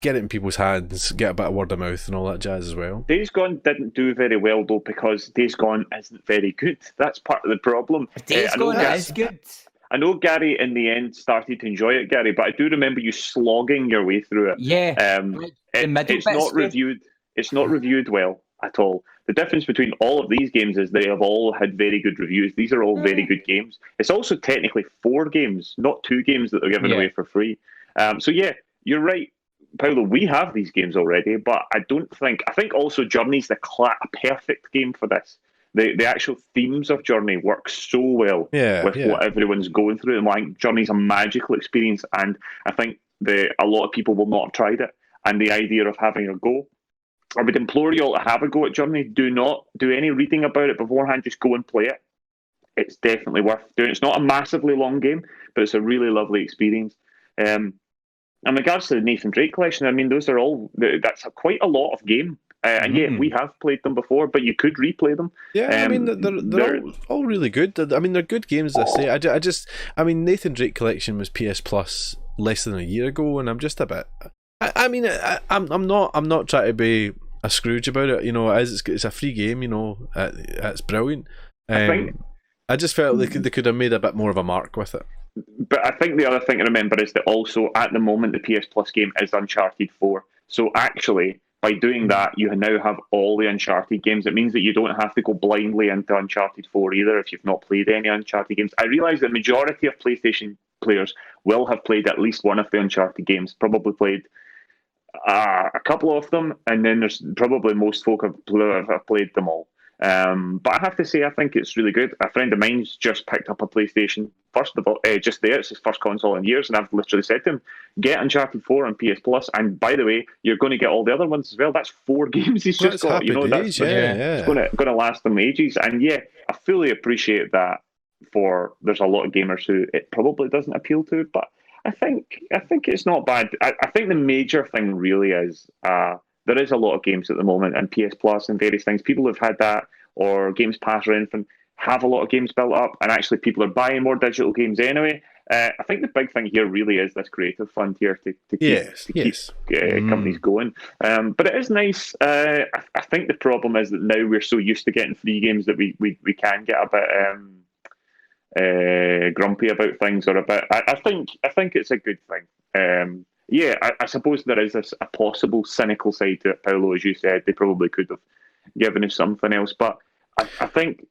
S2: Get it in people's hands, get a bit of word of mouth and all that jazz as well.
S3: Days Gone didn't do very well though because Days Gone isn't very good. That's part of the problem.
S1: Days Gone is good.
S3: I know Gary in the end started to enjoy it, Gary, but I do remember you slogging your way through it.
S1: Yeah.
S3: It's not reviewed. It's not reviewed well at all. The difference between all of these games is they have all had very good reviews. These are all very good games. It's also technically 4 games, not 2 games that they're giving away for free. So you're right, Paolo. We have these games already, but I think also Journey's a perfect game for this. The actual themes of Journey work so well with what everyone's going through, and like Journey's a magical experience, and I think a lot of people will not have tried it. And the idea of having a go, I would implore you all to have a go at Journey. Do not do any reading about it beforehand. Just go and play it. It's definitely worth doing. It's not a massively long game, but it's a really lovely experience. In regards to the Nathan Drake collection, I mean, that's quite a lot of game. And we have played them before, but you could replay them.
S2: Yeah, I mean, they're all really good. I mean, they're good games, I say. I mean, Nathan Drake Collection was PS Plus less than a year ago, and I'm just a bit... I'm not trying to be a Scrooge about it. It's a free game, it's brilliant. I just felt they could have made a bit more of a mark with it.
S3: But I think the other thing to remember is that also, at the moment, the PS Plus game is Uncharted 4. So actually... by doing that, you now have all the Uncharted games. It means that you don't have to go blindly into Uncharted 4 either if you've not played any Uncharted games. I realise the majority of PlayStation players will have played at least one of the Uncharted games, probably played a couple of them, and then there's probably most folk have played them all. But I have to say, I think it's really good. A friend of mine's just picked up a PlayStation. First of all, just there, it's his first console in years, and I've literally said to him, "Get Uncharted 4 on PS Plus." And by the way, you're going to get all the other ones as well. That's 4 games he's just got. It's going to last them ages. And I fully appreciate that. There's a lot of gamers who it probably doesn't appeal to, but I think it's not bad. I think the major thing really is there is a lot of games at the moment, and PS Plus and various things. People who've had that, or Games Pass or anything, have a lot of games built up, and actually people are buying more digital games anyway. I think the big thing here really is this creative fund here to keep companies going. But it is nice. I think the problem is that now we're so used to getting free games that we can get a bit grumpy about things, or a bit. I think it's a good thing. I suppose there is a possible cynical side to it, Paolo, as you said. They probably could have given us something else, but I think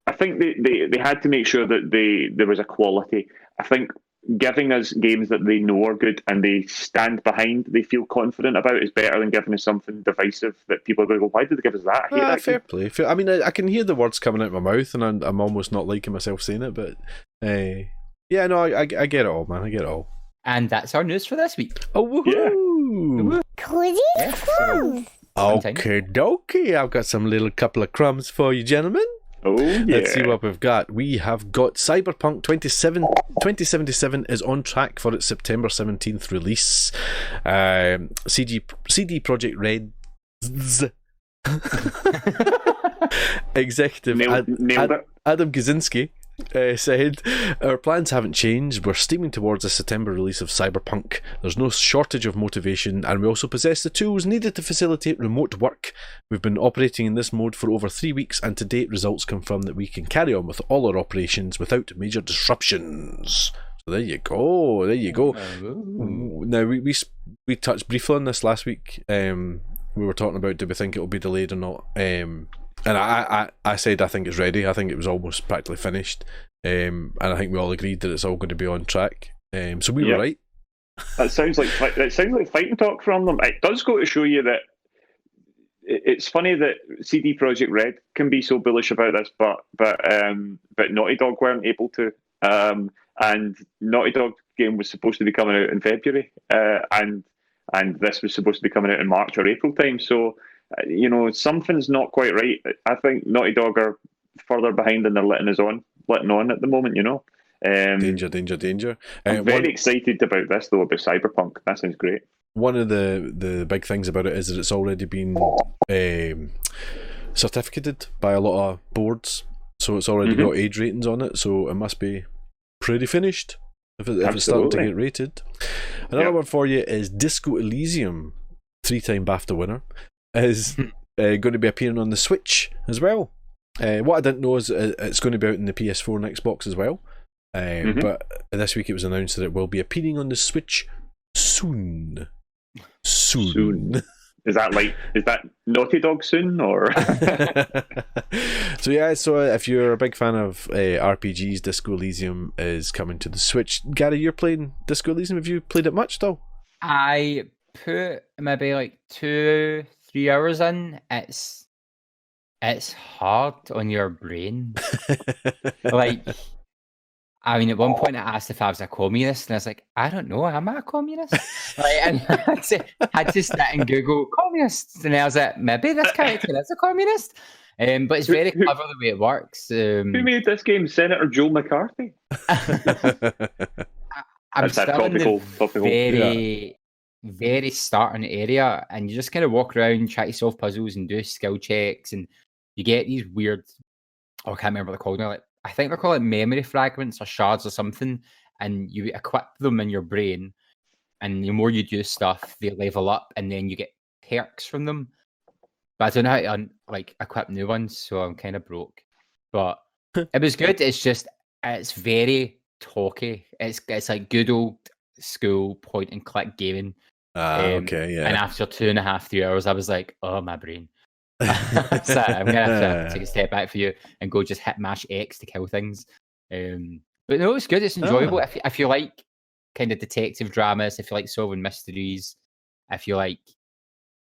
S3: they had to make sure that there was a quality. I think giving us games that they know are good and they stand behind, they feel confident about, is better than giving us something divisive that people are going to go, "Why did they give us that?" I hate that
S2: fair play. I mean, I can hear the words coming out of my mouth, and I'm almost not liking myself saying it, but I get it all, man. I get it all.
S1: And that's our news for this week.
S2: Oh, woohoo!
S5: Cozy's crumbs.
S2: Okay, dokie. I've got some little couple of crumbs for you, gentlemen.
S3: Oh, yeah.
S2: Let's see what we've got. We have got Cyberpunk 2077 is on track for its September 17th release. CD Projekt Red's executive
S3: Nailed it.
S2: Adam Kaczynski said, "Our plans haven't changed. We're steaming towards a September release of Cyberpunk. There's no shortage of motivation, and we also possess the tools needed to facilitate remote work. We've been operating in this mode for over 3 weeks, and to date results confirm that we can carry on with all our operations without major disruptions." So there you go. Now we touched briefly on this last week. We were talking about, do we think it will be delayed or not? And I said I think it's ready. I think it was almost practically finished. And I think we all agreed that it's all going to be on track. So we were right.
S3: That sounds like fighting talk from them. It does go to show you that it's funny that CD Projekt Red can be so bullish about this, but Naughty Dog weren't able to. And Naughty Dog game was supposed to be coming out in February, and this was supposed to be coming out in March or April time. So, something's not quite right. I think Naughty Dog are further behind than they're letting on at the moment, Danger. I'm very excited about this, though, about Cyberpunk. That sounds great.
S2: One of the big things about it is that it's already been certificated by a lot of boards. So it's already got age ratings on it, so it must be pretty finished if it's starting to get rated. Another one for you is Disco Elysium, 3-time BAFTA winner, is going to be appearing on the Switch as well. What I didn't know is it's going to be out in the PS4 and Xbox as well. But this week it was announced that it will be appearing on the Switch soon.
S3: Is that Naughty Dog soon, or?
S2: So if you're a big fan of RPGs, Disco Elysium is coming to the Switch. Gary, you're playing Disco Elysium. Have you played it much though?
S1: I put maybe like 2-3 hours in. It's hard on your brain. At one point I asked if I was a communist, and I was like, I don't know, am I a communist? And I had to sit and Google communists, and I was like, maybe this character is a communist. But it's very clever the way it works.
S3: Who made this game? Senator Joe McCarthy?
S1: I'm still in the very starting area, and you just kind of walk around, try to solve puzzles and do skill checks, and you get these weird, I can't remember what they're called now, I think they're called memory fragments or shards or something, and you equip them in your brain, and the more you do stuff, they level up, and then you get perks from them. But I don't know how to equip new ones, so I'm kind of broke. But it was good. It's very talky. It's like good old school point and click gaming.
S2: Okay, yeah.
S1: And after 2.5-3 hours, I was like, oh, my brain. So I'm gonna have to take a step back for you and go just mash X to kill things. But no, it's good. It's enjoyable. If you like kind of detective dramas, if you like solving mysteries, if you like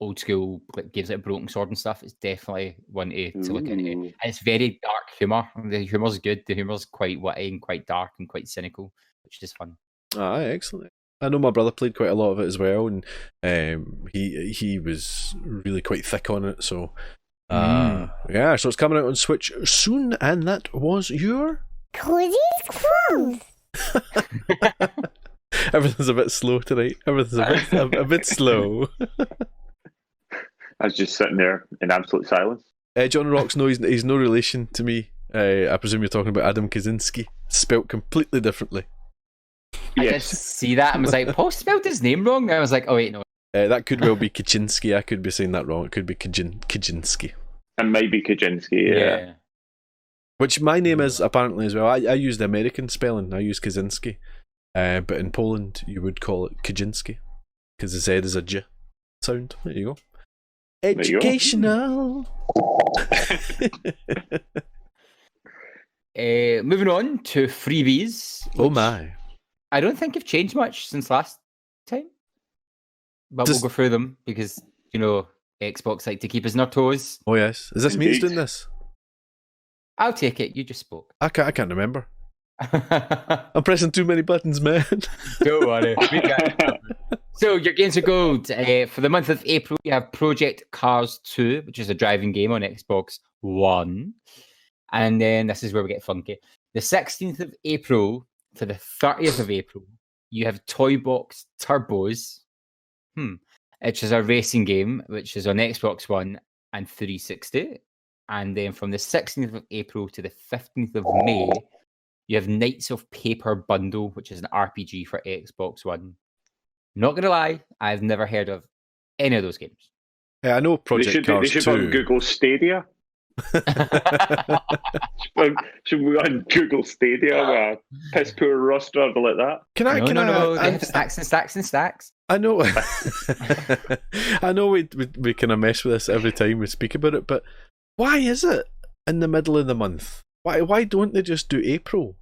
S1: old school games like Broken Sword and stuff, it's definitely one to look into. And it's very dark humor. The humor's good. The humor's quite witty and quite dark and quite cynical, which is fun.
S2: Excellent. I know my brother played quite a lot of it as well, and he was really quite thick on it. So so it's coming out on Switch soon, and that was your
S5: Cozy's Crumbs.
S2: Everything's a bit slow tonight. Everything's a bit slow.
S3: I was just sitting there in absolute silence.
S2: John Rocks, no, he's no relation to me. I presume you're talking about Adam Kaczynski, spelt completely differently.
S1: I did see that and was like, Paul spelled his name wrong. I was like, oh wait, no.
S2: That could well be Kaczynski. I could be saying that wrong. It could be Kaczynski.
S3: And maybe Kaczynski, yeah.
S2: Which my name is apparently as well. I use the American spelling. I use Kaczynski. But in Poland, you would call it Kaczynski. Because the Z is a J sound. There you go. Educational.
S1: Moving on to freebies.
S2: Oh my.
S1: I don't think you've changed much since last time. But we'll go through them because, Xbox like to keep us on our toes.
S2: Oh yes. Is this me that's doing this?
S1: I'll take it. You just spoke.
S2: I can't remember. I'm pressing too many buttons, man.
S1: Don't worry. So your games are gold. For the month of April, you have Project Cars 2, which is a driving game on Xbox One. And then this is where we get funky. The 16th of April to the 30th of April, you have Toy Box Turbos, which is a racing game, which is on Xbox One and 360. And then from the 16th of April to the 15th of May, you have Knights of Paper Bundle, which is an RPG for Xbox One. Not going to lie, I've never heard of any of those games.
S2: Yeah, I know Project Cars 2.
S3: They should be on Google Stadia. Should we on Google Stadia with a piss poor roster like that?
S1: No, they have stacks and stacks and stacks.
S2: I know. I know we kind of mess with this every time we speak about it, but why is it in the middle of the month? Why don't they just do April?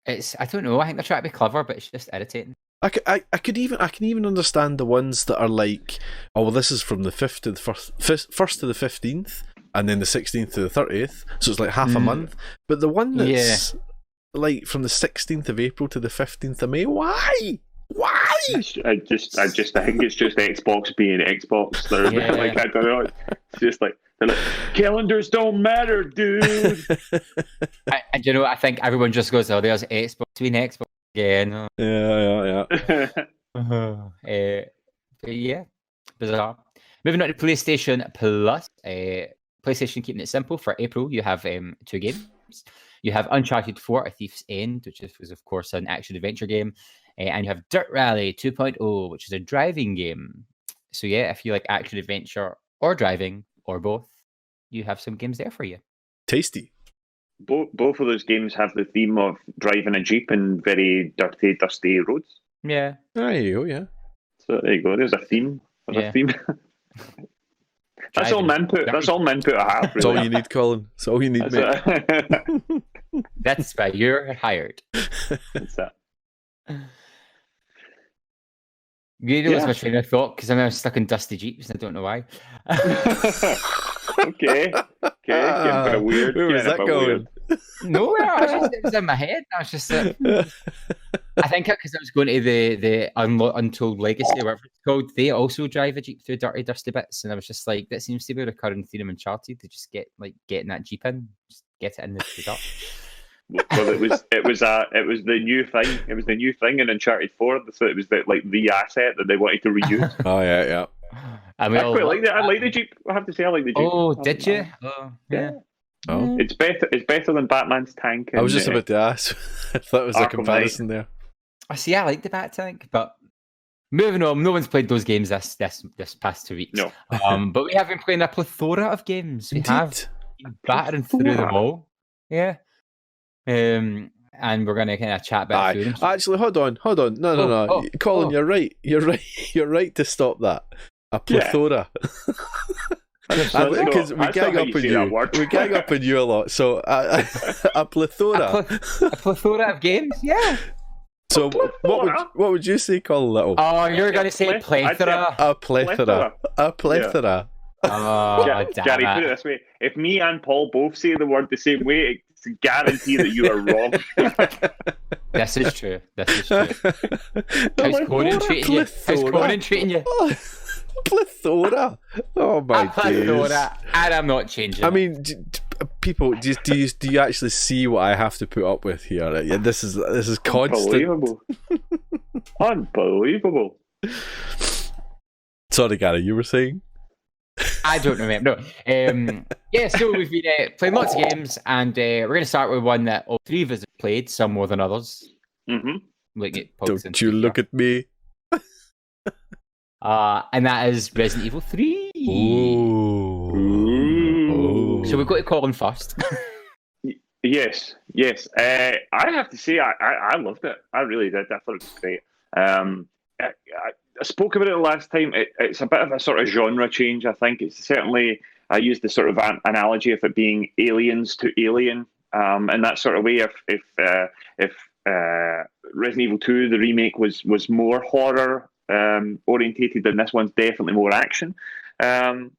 S1: I don't know. I think they're trying to be clever, but it's just irritating.
S2: I can even understand the ones that are like, oh well, this is from the 5th to the first to the 15th, and then the 16th to the 30th, so it's like half a month. But the one that's like from the 16th of April to the 15th of May, why?
S3: I think it's just Xbox being Xbox. They're like, I don't know. It's just like, they're like, calendars don't matter, dude.
S1: And you know, I think everyone just goes, oh, there's Xbox being Xbox again.
S2: Yeah.
S1: But yeah, bizarre. Moving on to PlayStation Plus. PlayStation keeping it simple. For April, you have 2 games. You have Uncharted 4: A Thief's End, which is of course an action-adventure game. And you have Dirt Rally 2.0, which is a driving game. So yeah, if you like action-adventure or driving, or both, you have some games there for you.
S2: Tasty.
S3: Both of those games have the theme of driving a Jeep in very dirty, dusty roads.
S1: Yeah.
S2: There you go, yeah.
S3: So there you go. There's a theme. A theme. That's all men put. That's all men put a half. Really.
S2: That's all you need, Colin. That's all you need, mate.
S1: That's why you're hired.
S3: That's that.
S1: You lost my train of thought because I'm stuck in dusty Jeeps and I don't know why.
S3: Okay. Getting a bit weird.
S2: Where was that going?
S1: No, it was in my head. I was just I think because I was going to the Untold Legacy, or whatever it's called. They also drive a Jeep through dirty, dusty bits, and I was just like, that seems to be a recurring theme in Uncharted. To just getting that Jeep in, just get it in the dirt.
S3: Well, it was the new thing. It was the new thing in Uncharted 4. So it was the asset that they wanted to reuse.
S2: Oh yeah.
S3: I quite like that. I like the Jeep. I have to say, I like the Jeep.
S1: Oh, did you? Oh, yeah.
S2: Oh.
S3: It's better than Batman's tank.
S2: I was just about to ask. I thought it was a comparison there.
S1: I see. I like the Bat tank, but moving on. No one's played those games this past 2 weeks.
S3: No.
S1: But we have been playing a plethora of games. We have been battering through them all. Yeah. And we're going to kind of chat about through them.
S2: Actually, hold on. No. Colin, you're right. You're right to stop that. A plethora. Because we gang up on you. We gang up on you a lot. So a plethora.
S1: A plethora of games. Yeah.
S2: So what would you say, Colin Little?
S1: Oh, you're going to say plethora.
S2: A plethora. A plethora.
S1: Oh,
S3: Gary, put it this way: if me and Paul both say the word the same way, it's a guarantee that you are wrong.
S1: This is true. How's Conan treating you?
S2: Plethora. Oh my days.
S1: And I'm not changing.
S2: I mean, people, do you actually see what I have to put up with here? Yeah, this is constant.
S3: Unbelievable.
S2: Sorry, Gary, you were saying?
S1: I don't remember. No. So we've been playing lots of games, and we're going to start with one that all 3 of us have played, some more than others.
S3: Mm-hmm.
S2: Don't you look at me.
S1: And that is Resident Evil 3.
S2: Ooh.
S1: So we've got to Colin first.
S3: Yes. I have to say, I loved it. I really did. I thought it was great. I spoke about it last time. It's a bit of a sort of genre change, I think. It's certainly, I used the sort of analogy of it being Aliens to Alien, in that sort of way. If Resident Evil 2, the remake, was more horror orientated, then this one's definitely more action. But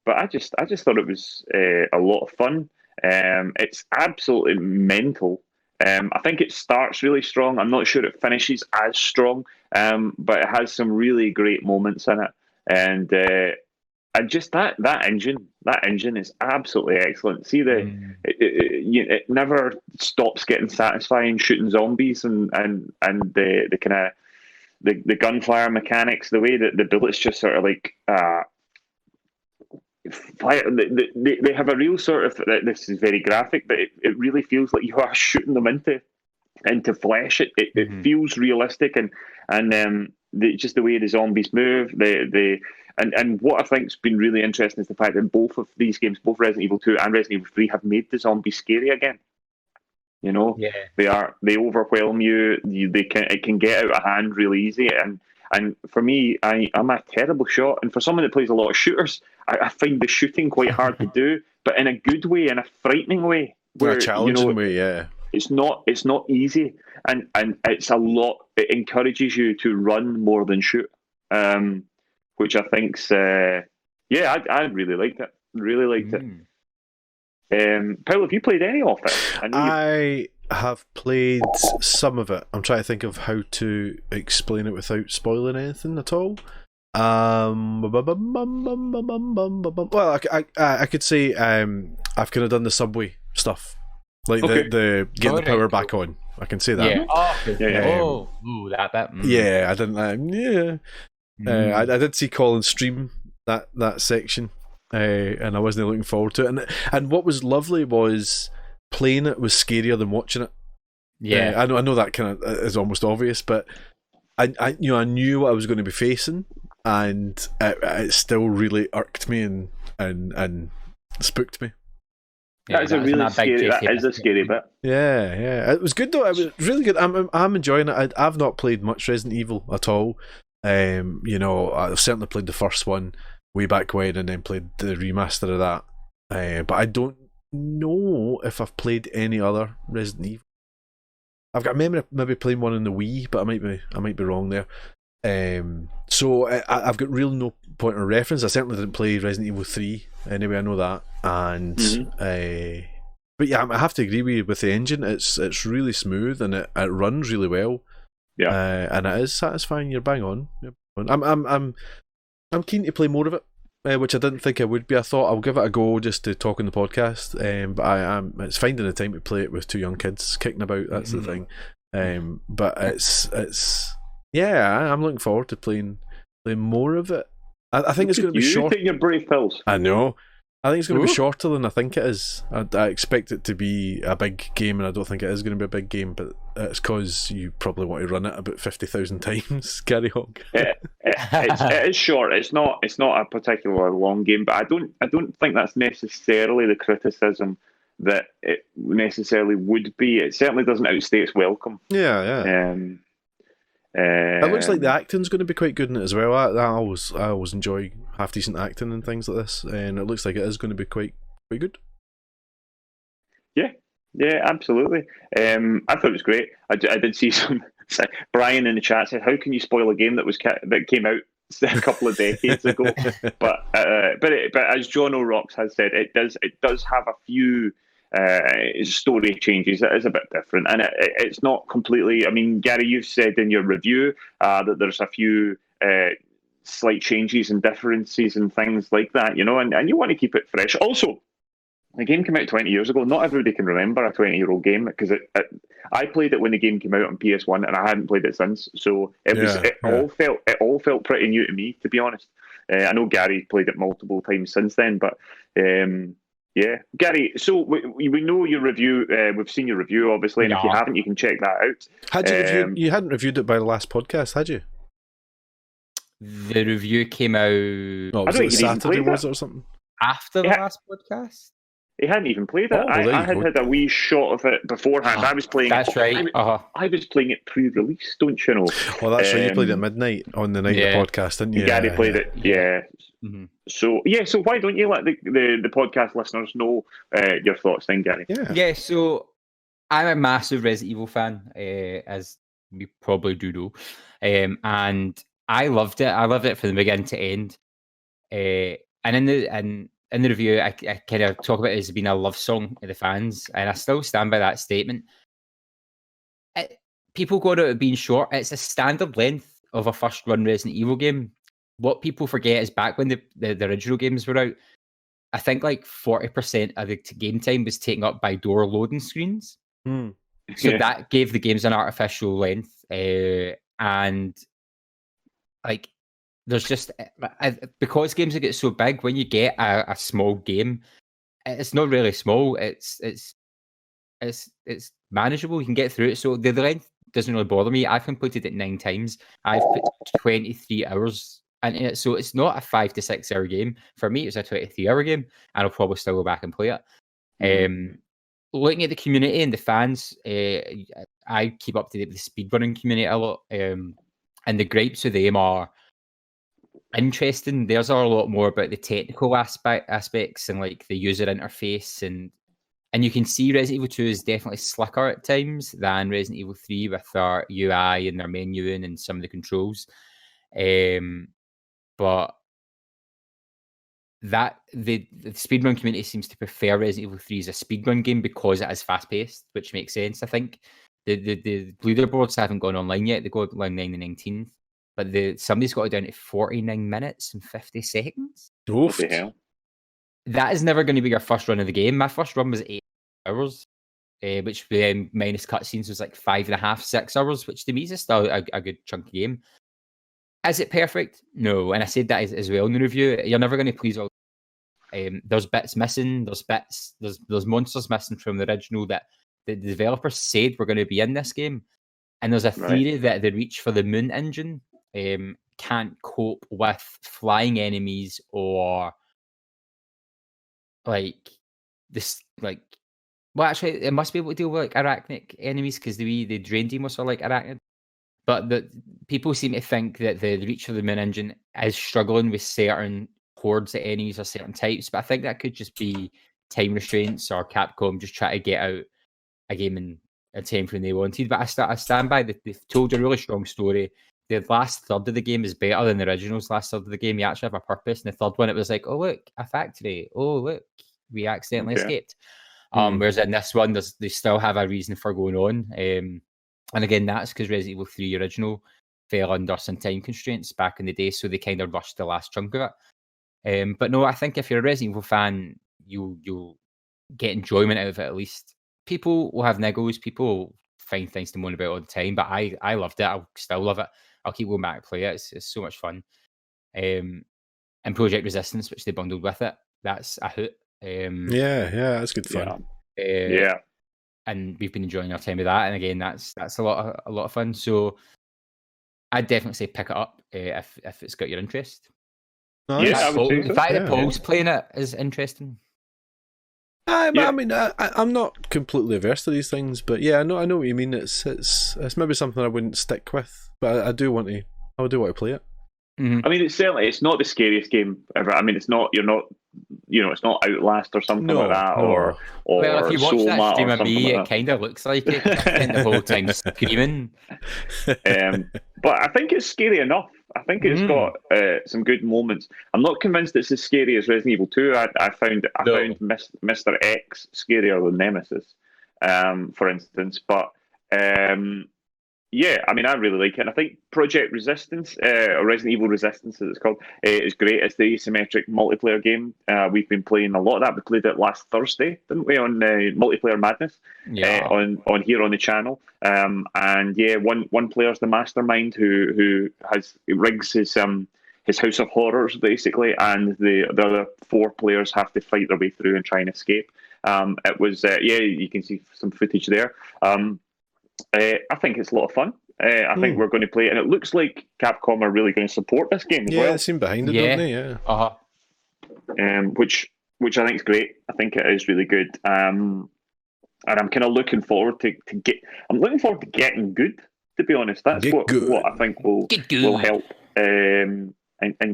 S3: I just thought it was a lot of fun. It's absolutely mental. I think it starts really strong. I'm not sure it finishes as strong, but it has some really great moments in it. And and just that engine is absolutely excellent. See it never stops getting satisfying shooting zombies and the kind of the gunfire mechanics, the way that the bullets just sort of like fire. They have a real sort of, this is very graphic, but it really feels like you are shooting them into flesh. It feels realistic, and just the way the zombies move, and what I think's been really interesting is the fact that both of these games, both Resident Evil 2 and Resident Evil 3, have made the zombies scary again. You know, they overwhelm you. It can get out of hand really easy, and for me, I'm a terrible shot, and for someone that plays a lot of shooters, I find the shooting quite hard to do, but in a good way, in a frightening way,
S2: where, a challenging way, yeah.
S3: It's not easy, and it's a lot. It encourages you to run more than shoot, which I think's I really liked it. Really liked it. Paul, have you played any of it?
S2: I have played some of it. I'm trying to think of how to explain it without spoiling anything at all. Well, I could say I've kind of done the subway stuff. Like the getting the power back on. I can say that.
S1: Yeah. That bit.
S2: Yeah, I didn't. I did see Colin stream that section, and I wasn't looking forward to it. And what was lovely was playing it was scarier than watching it.
S1: Yeah,
S2: I know that kind of is almost obvious, but I knew what I was going to be facing, and it still really irked me and spooked me.
S3: That is a really scary. That is a scary bit.
S2: Yeah. It was good though. It was really good. I'm enjoying it. I've not played much Resident Evil at all. I've certainly played the first one way back when, and then played the remaster of that. But I don't know if I've played any other Resident Evil. I've got a memory of maybe playing one in the Wii, but I might be wrong there. So I've got real no point of reference. I certainly didn't play Resident Evil 3 anyway, I know that. And but yeah, I have to agree with you with the engine. It's really smooth, and it runs really well. Yeah, and it is satisfying. You're bang on. I'm keen to play more of it, which I didn't think I would be. I thought I'll give it a go just to talk on the podcast. But it's finding the time to play it with two young kids kicking about. That's the thing. But it's yeah, I'm looking forward to playing more of it. I think it's going to be short.
S3: Taking your brave pills.
S2: I know. I think it's going to be shorter than I think it is. I expect it to be a big game, and I don't think it is going to be a big game. But it's because you probably want to run it about 50,000 times, Gary Hogg.
S3: It is short. It's not a particularly long game, but I don't think that's necessarily the criticism that it necessarily would be. It certainly doesn't outstay its welcome.
S2: Yeah. It looks like the acting's going to be quite good in it as well. I always enjoy half decent acting and things like this, and it looks like it is going to be quite good.
S3: Yeah, absolutely. I thought it was great. I did see some. Brian in the chat said, "How can you spoil a game that came out a couple of decades ago?" but as John O'Rocks has said, it does have a few story changes. It is a bit different, and it's not completely. I mean, Gary, you've said in your review that there's a few slight changes and differences and things like that, and you want to keep it fresh. Also, the game came out 20 years ago. Not everybody can remember a 20-year-old game, because I played it when the game came out on PS1, and I hadn't played it since. So it all felt pretty new to me, to be honest. I know Gary played it multiple times since then, but yeah, Gary. So we know your review. We've seen your review, obviously, and if you haven't, you can check that out.
S2: Had you you hadn't reviewed it by the last podcast, had you?
S1: The review came out.
S2: Was it Saturday, was it, or something?
S1: After the last podcast?
S3: He hadn't even played it. I had a wee shot of it beforehand. I was playing.
S1: That's right.
S3: I was playing it pre-release, don't you know?
S2: Well, that's right. You played it at midnight on the night of the podcast, didn't you?
S3: Gary played it. Yeah. Mm-hmm. So why don't you let the podcast listeners know your thoughts then, Gary?
S1: Yeah. So I'm a massive Resident Evil fan, as we probably do know, and I loved it. I loved it from the beginning to end. And in the review, I kind of talk about it as being a love song of the fans, and I still stand by that statement. People go out being short. It's a standard length of a first-run Resident Evil game. what people forget is back when the original games were out, I think like 40% of the game time was taken up by door loading screens. So that gave the games an artificial length, and like there's just because games get so big, when you get a small game, it's not really small. It's manageable. You can get through it. So the length doesn't really bother me. I've completed it 9 times. I've put 23 hours into it, so it's not a 5 to 6 hour game for me. It's a 23-hour game, and I'll probably still go back and play it. Looking at the community and the fans, I keep up to date with the speedrunning community a lot, and the gripes of them are interesting. Theirs are a lot more about the technical aspects and like the user interface, and you can see Resident Evil 2 is definitely slicker at times than Resident Evil 3 with their UI and their menuing and some of the controls. But that the speedrun community seems to prefer Resident Evil 3 as a speedrun game because it is fast paced, which makes sense. I think the leaderboards haven't gone online yet. They go online the 19th, but somebody's got it down to 49 minutes and 50 seconds.
S3: What the hell?
S1: That is never going to be your first run of the game. My first run was 8 hours, which minus cutscenes was like 5.5, 6 hours, which to me is still a good chunky game. Is it perfect? No, and I said that as well in the review. You're never going to please all. There's bits missing. There's monsters missing from the original that the developers said were going to be in this game, and there's a theory that the Reach for the Moon engine can't cope with flying enemies or like this. Like, well, actually, it must be able to deal with like arachnic enemies because the drain demos are like arachnid. But the people seem to think that the Reach for the Moon engine is struggling with certain hordes of enemies or certain types. But I think that could just be time restraints or Capcom just try to get out a game in a time frame they wanted. But I stand by that they've told a really strong story. The last third of the game is better than the original's last third of the game. You actually have a purpose. And the third one, it was like, oh, look, a factory. Oh, look, we accidentally escaped. Whereas in this one, they still have a reason for going on. And again, that's because Resident Evil 3 original fell under some time constraints back in the day, so they kind of rushed the last chunk of it. But no, I think if you're a Resident Evil fan, you'll get enjoyment out of it at least. People will have niggles, people will find things to moan about all the time, but I loved it. I'll still love it. I'll keep going back and play it. It's so much fun. And Project Resistance, which they bundled with it, that's a hoot.
S2: Yeah, that's good fun.
S3: Yeah.
S1: And we've been enjoying our time with that. And again, that's a lot of fun. So I'd definitely say pick it up if it's got your interest.
S2: Nice.
S3: Yeah, I would say so.
S1: The fact that Paul's playing it is interesting.
S2: I mean, I'm not completely averse to these things, but yeah, I know what you mean. It's maybe something I wouldn't stick with, but I do want to play it.
S3: I mean, it's not the scariest game ever. I mean, it's not it's not Outlast or something like that, or
S1: well, if you watch
S3: Soma
S1: that stream
S3: or
S1: of me,
S3: something
S1: it
S3: like
S1: kind of looks like it. I spent the whole time screaming.
S3: But I think it's scary enough. I think it's got some good moments. I'm not convinced it's as scary as Resident Evil 2. I found Mr. X scarier than Nemesis, for instance. But yeah, I mean, I really like it. And I think Project Resistance, or Resident Evil Resistance as it's called, is great. It's the asymmetric multiplayer game. We've been playing a lot of that. We played it last Thursday, didn't we, on Multiplayer Madness, on here on the channel. And yeah, one player's the mastermind who rigs his House of Horrors, basically, and the other 4 players have to fight their way through and try and escape. It was, you can see some footage there. I think it's a lot of fun. I think we're going to play it, and it looks like Capcom are really going to support this game as well.
S2: Yeah, they seem behind it, don't they? Yeah.
S3: Which I think is great. I think it is really good. And I'm kind of looking forward to getting good. To be honest, that's what I think will help and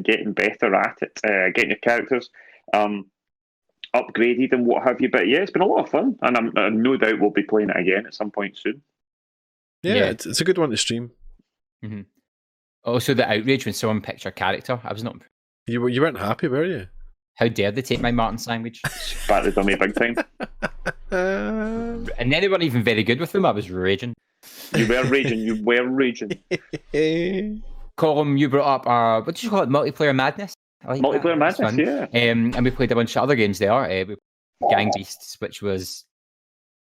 S3: getting better at it, getting your characters upgraded and what have you. But yeah, it's been a lot of fun, and I'm no doubt we'll be playing it again at some point soon.
S2: Yeah, it's a good one to stream.
S1: Mm-hmm. Also, the outrage when someone picked your character, I was not.
S2: You weren't happy, were you?
S1: How dare they take my Martin sandwich?
S3: Batted on me big time.
S1: And then they weren't even very good with them. I was raging.
S3: You were raging.
S1: Colm, you brought up what did you call it? Multiplayer Madness? I like
S3: Multiplayer
S1: that.
S3: Madness, yeah.
S1: And we played a bunch of other games there. We played Gang Beasts, which was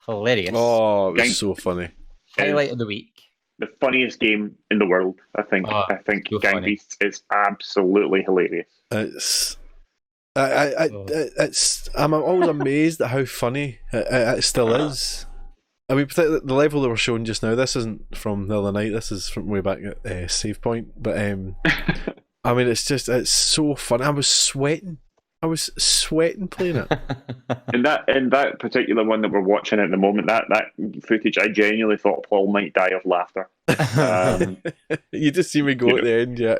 S1: hilarious.
S2: Oh, it was
S3: Gang-
S2: so funny.
S1: Highlight of the week.
S3: The funniest game in the world, I think. I think
S1: so
S3: Gang
S1: funny.
S3: Beasts is absolutely hilarious.
S2: It's. I'm always amazed at how funny it still is. I mean, particularly the level they were showing just now. This isn't from the other night. This is from way back at Save Point. But I mean, it's so fun. I was sweating playing it.
S3: In that particular one that we're watching at the moment, that footage, I genuinely thought Paul might die of laughter.
S2: You just see me go at the end, yeah.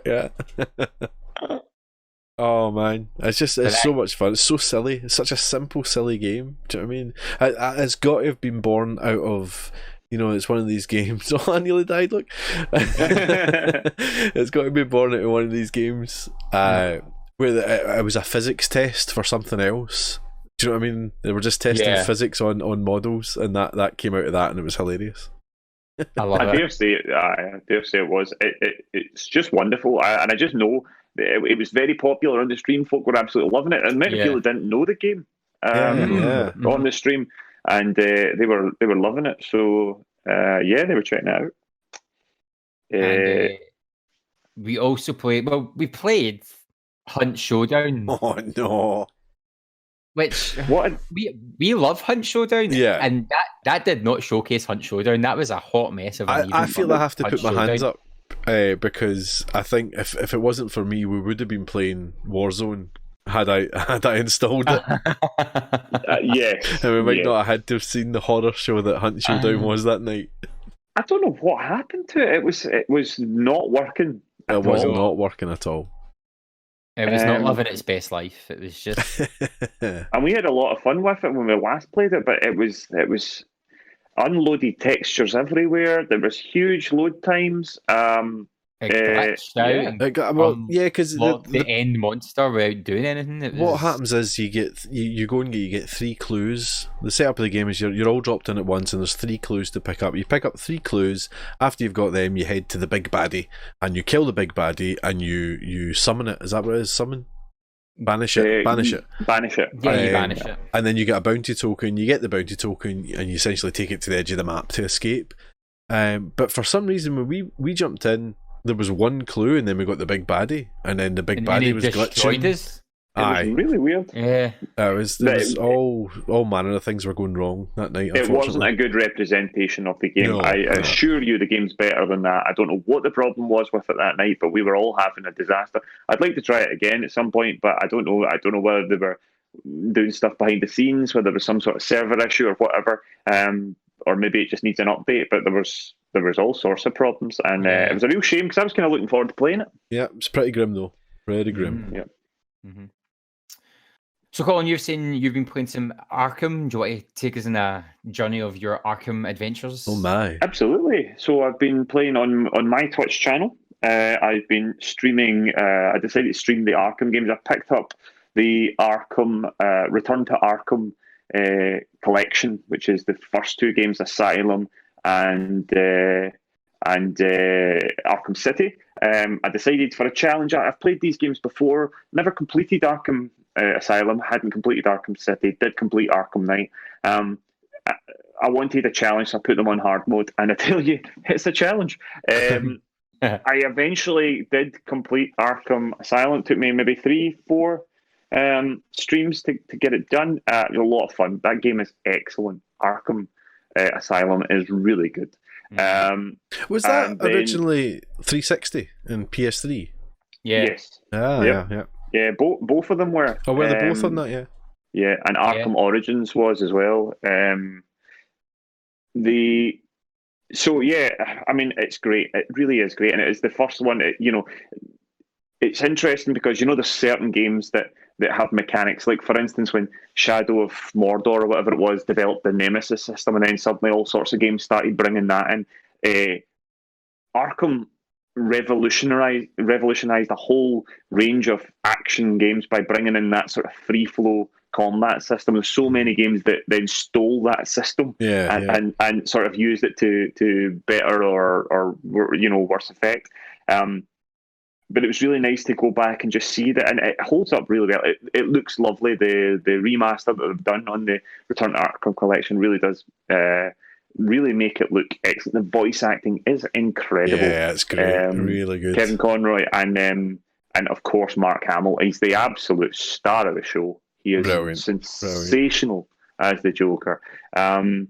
S2: Oh man, it's so much fun. It's so silly. It's such a simple, silly game. Do you know what I mean? It's got to have been born out of, it's one of these games. Oh, I nearly died. Look, it's got to be born out of one of these games where it was a physics test for something else. Do you know what I mean? They were just testing physics on models, and that came out of that, and it was hilarious.
S1: I love it.
S3: I dare say it was. It's just wonderful, and I just know. It was very popular on the stream. Folk were absolutely loving it, and many people didn't know the game on the stream, and they were loving it. So they were checking it out.
S1: And, we also played. Well, we played Hunt Showdown.
S2: Oh no!
S1: Which we love Hunt Showdown, and that did not showcase Hunt Showdown. That was a hot mess of an
S2: I feel I have to
S1: Hunt
S2: put my hands up. Because I think if it wasn't for me, we would have been playing Warzone had I installed it.
S3: Yes,
S2: and we might not have had to have seen the horror show that Hunt Showdown was that night.
S3: I don't know what happened to it. It was not working.
S2: It was not working at all.
S1: It was not living its best life. It was just,
S3: and we had a lot of fun with it when we last played it, but it was unloaded textures everywhere. There was huge load times.
S1: it glitched out.
S2: Because
S1: the end monster without doing anything.
S2: What happens is you get 3 clues. The setup of the game is you're all dropped in at once, and there's 3 clues to pick up. You pick up 3 clues. After you've got them, you head to the big baddie, and you kill the big baddie, and you summon it. Is that what it is? Summon? Banish it.
S3: Banish it.
S1: Yeah, you banish it.
S2: And then you get a bounty token. You get the bounty token, and you essentially take it to the edge of the map to escape. But for some reason, when we jumped in, there was 1 clue, and then we got the big baddie, and then the big baddie was glitching.
S1: Us.
S3: It was really weird.
S1: Yeah,
S2: there was all manner of things were going wrong that night.
S3: It wasn't a good representation of the game.
S2: No,
S3: I assure you, the game's better than that. I don't know what the problem was with it that night, but we were all having a disaster. I'd like to try it again at some point, but I don't know. I don't know whether they were doing stuff behind the scenes, whether there was some sort of server issue or whatever, or maybe it just needs an update. But there was all sorts of problems, and it was a real shame because I was kind of looking forward to playing it.
S2: Yeah, it's pretty grim though. Pretty grim.
S3: Yeah.
S1: Mm-hmm. So, Colin, you've been playing some Arkham. Do you want to take us on a journey of your Arkham adventures?
S2: Oh my!
S3: Absolutely. So I've been playing on my Twitch channel. I've been streaming. I decided to stream the Arkham games. I picked up the Arkham Return to Arkham collection, which is the first 2 games, Asylum and Arkham City. I decided for a challenge. I've played these games before, never completed Arkham Asylum, hadn't completed Arkham City, did complete Arkham Knight. I wanted a challenge, so I put them on hard mode, and I tell you, it's a challenge. I eventually did complete Arkham Asylum. It took me maybe 3-4 streams to get it done. It was a lot of fun. That game is excellent. Arkham Asylum is really good.
S2: Was that originally 360 and PS3?
S1: Yeah.
S3: Yes.
S2: Yeah.
S3: Both of them were.
S2: Oh, were they both on that? Yeah.
S3: Yeah, and Arkham Origins was as well. I mean, it's great. It really is great, and it is the first one. It's interesting because there's certain games that have mechanics. Like, for instance, when Shadow of Mordor or whatever it was developed the Nemesis system, and then suddenly all sorts of games started bringing that in. Arkham revolutionized a whole range of action games by bringing in that sort of free flow combat system. There's so many games that then stole that system and sort of used it to better or worse effect. but it was really nice to go back and just see that, and it holds up really well. It looks lovely. The remaster that they've done on the Return to Arkham collection really does really make it look excellent. The voice acting is incredible.
S2: Yeah, it's great. Really good.
S3: Kevin Conroy and of course Mark Hamill. He's the absolute star of the show. He is sensational as the Joker. Do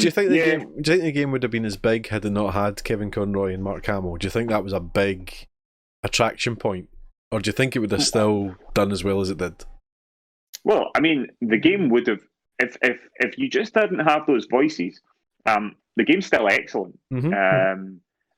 S2: you think the game would have been as big had it not had Kevin Conroy and Mark Hamill? Do you think that was a big attraction point, or do you think it would have still done as well as it did?
S3: Well, I mean, the game would have, if you just didn't have those voices, the game's still excellent.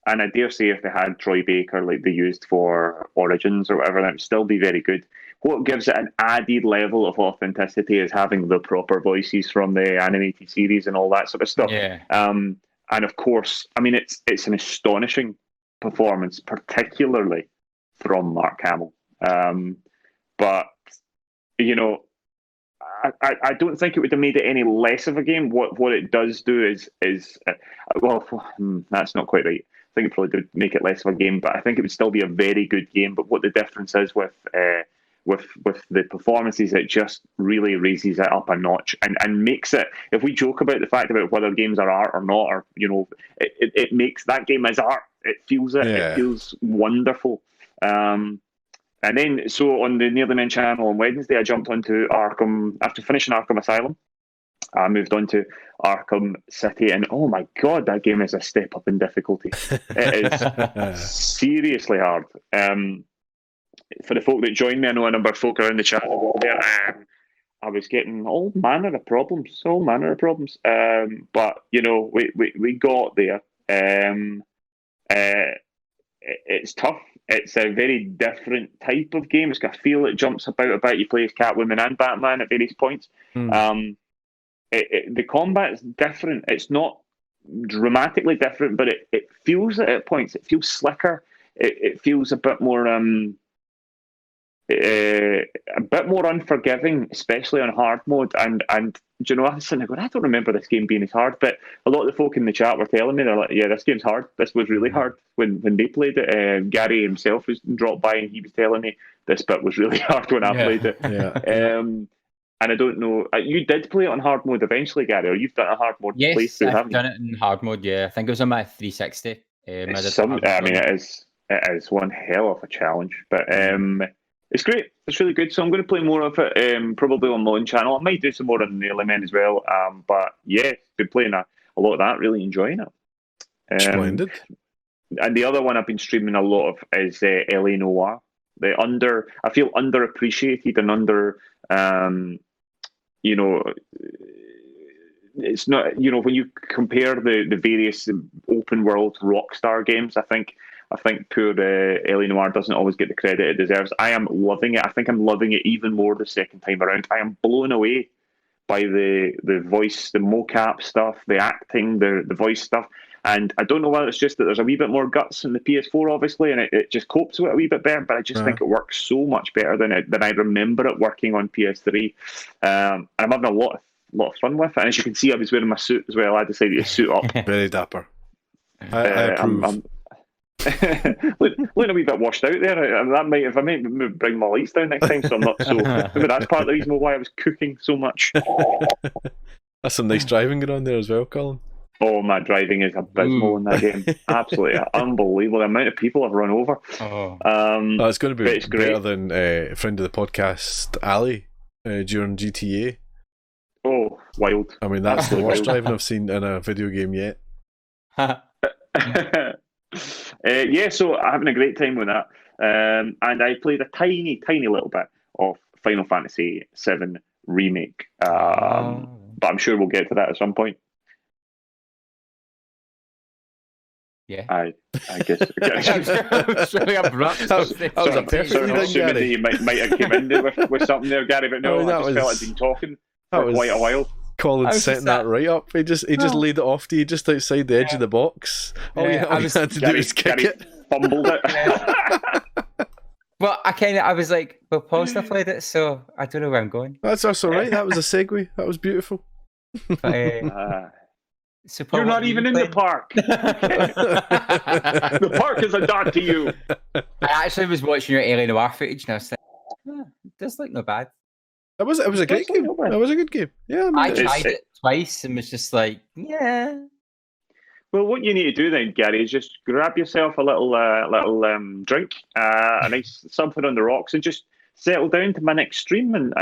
S3: And I dare say if they had Troy Baker like they used for Origins or whatever, that would still be very good. What gives it an added level of authenticity is having the proper voices from the animated series and all that sort of stuff.
S1: Yeah.
S3: And of course, I mean, it's an astonishing performance, particularly from Mark Hamill. But, you know, I don't think it would have made it any less of a game. What it does do is that's not quite right. I think it probably did make it less of a game, but I think it would still be a very good game. But what the difference is with the performances, it just really raises it up a notch and makes it. If we joke about the fact about whether games are art or not, or you know, it makes that game as art. It feels it. Yeah. It feels wonderful. And then, so on the Nearly Men channel on Wednesday, I jumped onto Arkham after finishing Arkham Asylum. I moved on to Arkham City, and oh my god, that game is a step up in difficulty. It is seriously hard. For the folk that joined me, I know a number of folk around the chat there. I was getting all manner of problems. But you know, we got there. It's tough. It's a very different type of game. It's got a feel. It jumps about. You play as Catwoman and Batman at various points. The combat's different. It's not dramatically different, but it feels it at points. It feels slicker. It feels a bit more unforgiving, especially on hard mode. And do you know, I was sitting there going, I don't remember this game being as hard, but a lot of the folk in the chat were telling me, they're like, yeah, this game's hard. This was really hard when they played it. Gary himself was dropped by and he was telling me this bit was really hard when I played it.
S2: Yeah.
S3: And I don't know, you did play it on hard mode eventually, Gary, or you've done a hard mode playthrough,
S1: haven't you? I've done it in hard mode, yeah. I think it was on my 360.
S3: It is one hell of a challenge, but it's great. It's really good. So I'm going to play more of it, probably on my own channel. I might do some more on the Nearly Men as well. But yeah, been playing a lot of that. Really enjoying it.
S2: Splendid.
S3: And the other one I've been streaming a lot of is LA Noire. I feel underappreciated and under, you know, it's not, you know, when you compare the various open world Rockstar games, I think poor LA Noire doesn't always get the credit it deserves. I am loving it. I think I'm loving it even more the second time around. I am blown away by the voice, the mocap stuff, the acting, the voice stuff. And I don't know whether it's just that there's a wee bit more guts in the PS4, obviously, and it just copes with it a wee bit better, but I just think it works so much better than I remember it working on PS3. And I'm having a lot of fun with it. And as you can see, I was wearing my suit as well. I decided to suit up.
S2: Very dapper. I approve.
S3: Looking a wee bit washed out there. That might, if I may bring my lights down next time, so I'm not so. Maybe that's part of the reason why I was cooking so much.
S2: That's some nice driving going on there as well, Colin.
S3: Oh, my driving is abysmal in that game. Absolutely unbelievable. The amount of people I've run over.
S2: It's going to be better than a friend of the podcast, Ali, during GTA.
S3: Oh, wild.
S2: I mean, that's the worst driving I've seen in a video game yet.
S3: Yeah, so I'm having a great time with that. And I played a tiny little bit of Final Fantasy VII Remake. But I'm sure we'll get to that at some point.
S1: Yeah.
S3: I guess.
S1: That was really abrupt.
S2: That was a perfect
S3: thing, assuming that you might have came in there with something there, Gary, but no, I just felt I'd been talking for quite a while.
S2: Colin setting that right up. He just laid it off to you just outside the edge of the box. All you had to do was kick it.
S3: Fumbled it.
S1: Well, I was like, well, Paul stuff played it, so I don't know where I'm going.
S2: That's all right. That was a segue. That was beautiful.
S1: But, So, Paul,
S3: You're
S1: what
S3: not
S1: have you
S3: even
S1: been
S3: in the
S1: playing?
S3: park. The park is a dog to you.
S1: I actually was watching your Alien Noir footage and I was like, it does look not bad.
S2: It was a great game. It was a good game. Yeah,
S1: I
S2: mean,
S1: tried it twice and was just like, yeah.
S3: Well, what you need to do then, Gary, is just grab yourself a little drink, a nice something on the rocks, and just settle down to my next stream and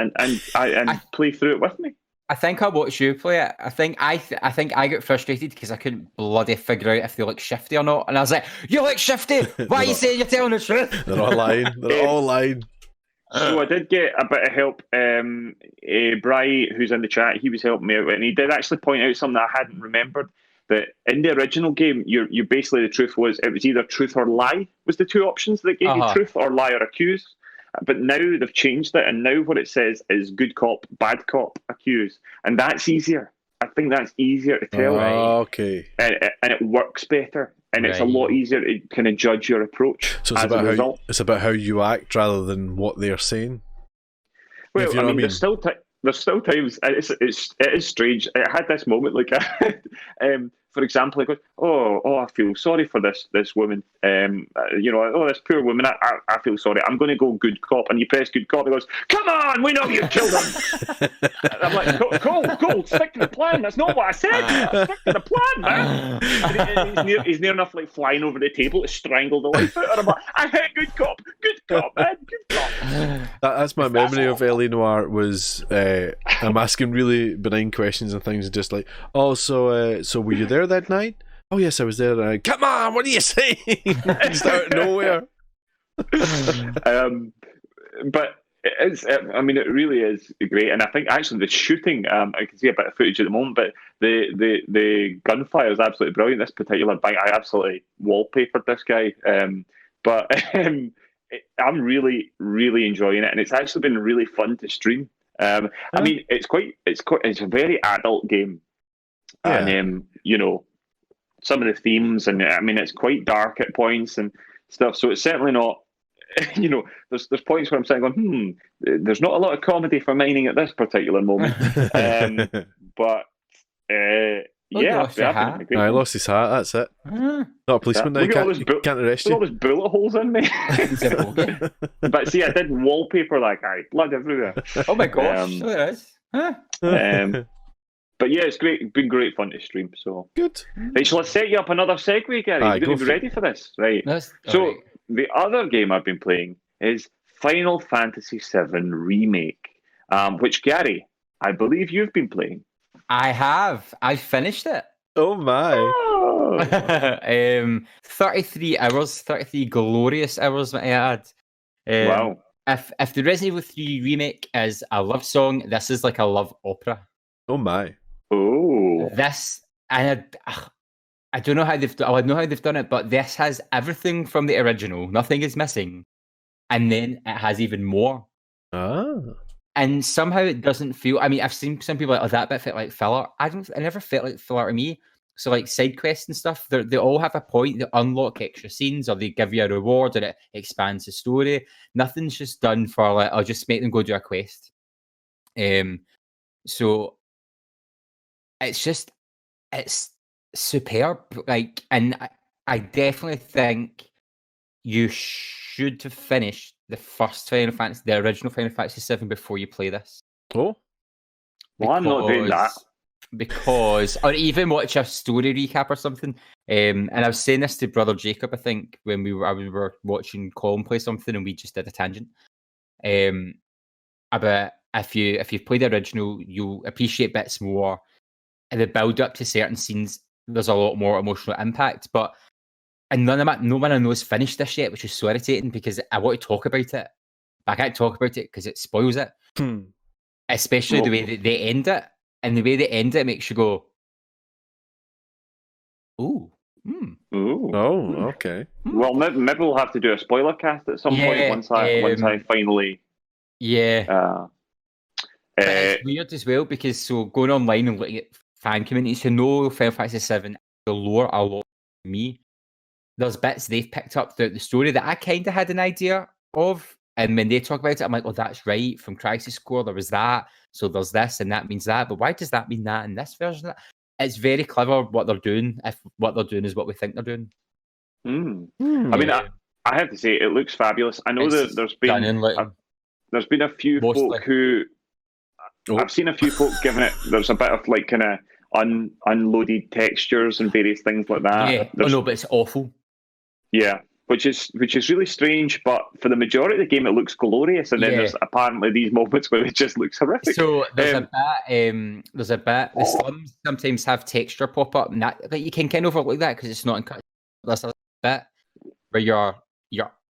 S3: play through it with me.
S1: I think I'll watch you play it. I think I got frustrated because I couldn't bloody figure out if they look shifty or not. And I was like, you look shifty! Why are you saying you're telling the truth?
S2: They're all lying. They're all lying.
S3: So I did get a bit of help. Bri, who's in the chat, he was helping me out, and he did actually point out something that I hadn't remembered. That in the original game, you basically, the truth was, it was either truth or lie was the two options that gave you truth or lie or accuse. But now they've changed it, and now what it says is good cop, bad cop, accuse, and that's easier. I think that's easier to tell.
S2: Okay.
S3: And it works better, and it's a lot easier to kind of judge your approach.
S2: So it's about how you act rather than what they're saying.
S3: Well,
S2: you know what I mean?
S3: There's still times it is strange. It had this moment like for example, I go, oh, I feel sorry for this woman. This poor woman. I feel sorry. I'm going to go good cop, and you press good cop. He goes, come on, we know you killed him. I'm like, cool, stick to the plan. That's not what I said. Stick to the plan, man. And he's near enough like flying over the table to strangle the life out of him. I'm like, I hate good cop, man, good cop.
S2: That's my memory of L.A. Noire was I'm asking really benign questions and things, just like, so were you there that night? Oh yes, I was there. Come on, what are you saying? Just out of nowhere.
S3: But it really is great, and I think actually the shooting, I can see a bit of footage at the moment, but the gunfire is absolutely brilliant. This particular bank, I absolutely wallpapered this guy. I'm really, really enjoying it, and it's actually been really fun to stream. It's a very adult game, and some of the themes, and it's quite dark at points and stuff. So it's certainly not. There's points where I'm saying, going, there's not a lot of comedy for mining at this particular moment.
S2: I lost his hat. That's it. Not a policeman now. You can't arrest you.
S3: All those bullet holes in me. But see, I did wallpaper that guy. Blood everywhere.
S1: Oh my gosh, there it is.
S3: But yeah, it's great. It's been great fun to stream. So
S2: good.
S3: Right, shall I set you up another segue, Gary? You're going to be ready for this, right? So the other game I've been playing is Final Fantasy VII Remake, which, Gary, I believe you've been playing.
S1: I have. I finished it.
S2: Oh my!
S1: 33 hours, 33 glorious hours that I had.
S3: Wow!
S1: If the Resident Evil 3 remake is a love song, this is like a love opera.
S2: Oh my!
S3: Oh,
S1: this I don't know how they've done it, but this has everything from the original. Nothing is missing, and then it has even more. And somehow it doesn't feel. I mean, I've seen some people like, that bit felt like filler. I never felt like filler to me. So like side quests and stuff, they all have a point. They unlock extra scenes, or they give you a reward, or it expands the story. Nothing's just done for like, I'll just make them go do a quest. So it's superb. Like, and I definitely think you should have finished the first Final Fantasy, the original Final Fantasy VII, before you play this.
S2: Oh,
S3: well, I'm not doing that.
S1: Or even watch a story recap or something. And I was saying this to brother Jacob, I think, when we were watching Colin play something, and we just did a tangent. About if you've played the original, you'll appreciate bits more. And the build up to certain scenes, there's a lot more emotional impact. And no one I know has finished this yet, which is so irritating because I want to talk about it, but I can't talk about it because it spoils it. Especially the way that they end it. And the way they end it makes you go, ooh.
S3: Ooh.
S2: Oh, okay.
S3: Well, maybe we'll have to do a spoiler cast at some point once I finally.
S1: Yeah. But it's weird as well because so going online and looking at fan communities who know Final Fantasy VII, the lore a lot to me. There's bits they've picked up throughout the story that I kind of had an idea of. And when they talk about it, I'm like, oh, that's right. From Crisis Core, there was that. So there's this and that means that. But why does that mean that in this version? it's very clever what they're doing. If what they're doing is what we think they're doing.
S3: I mean, I have to say, it looks fabulous. I know that there's been a few folk who I've seen a few folk giving it. There's a bit of like kind of unloaded textures and various things like that.
S1: Yeah, but it's awful.
S3: Yeah, which is really strange. But for the majority of the game, it looks glorious, and then there's apparently these moments where it just looks horrific.
S1: So there's a bit. The slums sometimes have texture pop up, and that like, you can kind of overlook that because it's not in cut. There's a bit where you're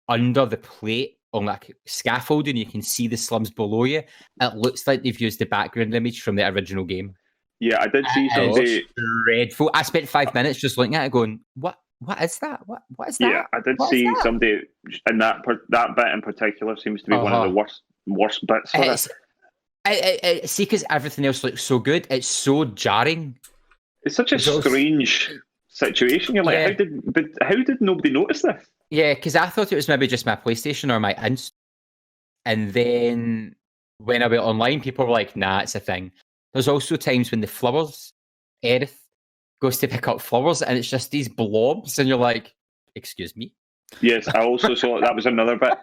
S1: under the plate on like scaffolding, you can see the slums below you. It looks like they've used the background image from the original game.
S3: Yeah, I did see somebody.
S1: Dreadful. I spent 5 minutes just looking at it, going, "What is that? What is that?"
S3: Yeah, I did see somebody, and that bit in particular seems to be one of the worst bits.
S1: See, because everything else looks so good, it's so jarring.
S3: It's such a strange situation. You're like, how did nobody notice this?
S1: Yeah, because I thought it was maybe just my PlayStation or my Inst. And then when I went online, people were like, nah, it's a thing. There's also times when the flowers, Aerith goes to pick up flowers and it's just these blobs and you're like, excuse me?
S3: Yes, I also saw that was another bit.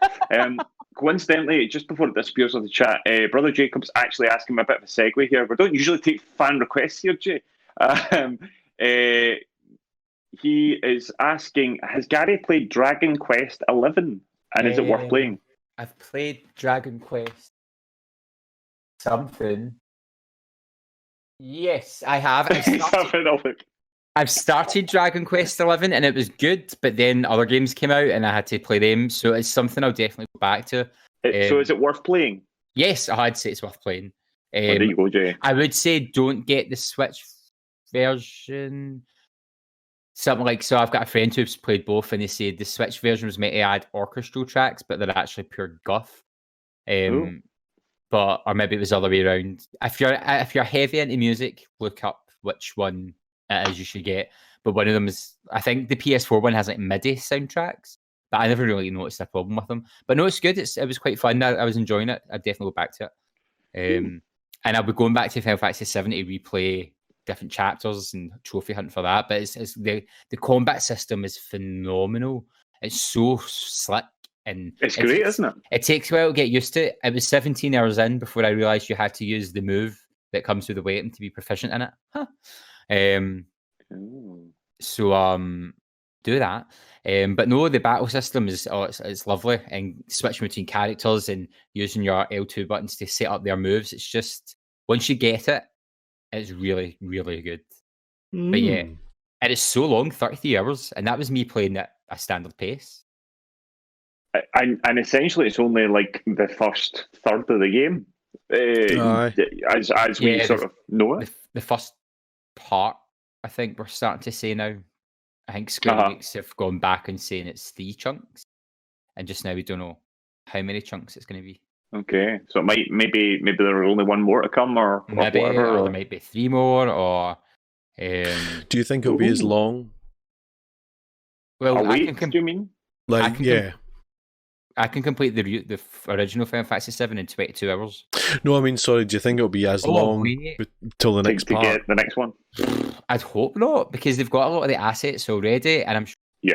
S3: Coincidentally, just before it disappears on the chat, Brother Jacob's actually asking me a bit of a segue here. We don't usually take fan requests here, Jay. He is asking, has Gary played Dragon Quest 11 and is it worth playing?
S1: I've played Dragon Quest something. Yes, I have. I've started Dragon Quest 11 and it was good, but then other games came out and I had to play them, so it's something I'll definitely go back to.
S3: So is it worth playing?
S1: Yes, I'd say it's worth playing.
S3: There you go, Jay.
S1: I would say don't get the Switch version. Something like, so I've got a friend who's played both and they said the Switch version was meant to add orchestral tracks, but they're actually pure guff. But or maybe it was the other way around. If you're heavy into music, look up which one it is you should get. But one of them is, I think the PS4 one has like MIDI soundtracks, but I never really noticed a problem with them. But no, it's good. It was quite fun. I was enjoying it. I'd definitely go back to it. And I'll be going back to Final Fantasy 7 to replay different chapters and trophy hunt for that. But it's the combat system is phenomenal. It's so slick. And
S3: it's great, isn't it?
S1: It takes a while to get used to it. It was 17 hours in before I realised you had to use the move that comes with the weapon to be proficient in it. So do that. But no, the battle system is it's lovely, and switching between characters and using your L2 buttons to set up their moves. It's just once you get it, it's really, really good. But yeah, and it's so long, 33 hours, and that was me playing at a standard pace.
S3: And essentially, it's only like the first third of the game, as we sort of know it.
S1: The first part, I think we're starting to say now. I think Square Enix have gone back and saying it's 3 chunks, and just now we don't know how many chunks it's going to be.
S3: Okay, so it might maybe there's only one more to come, or whatever,
S1: or there might be 3 more, or.
S2: Do you think it'll be as long?
S1: Well,
S3: do you mean?
S1: I can complete the original Final Fantasy 7 in 22 hours.
S2: No, I mean, sorry, do you think it'll be as long till the next part?
S3: To get the next one?
S1: I'd hope not, because they've got a lot of the assets already, and I'm sure it's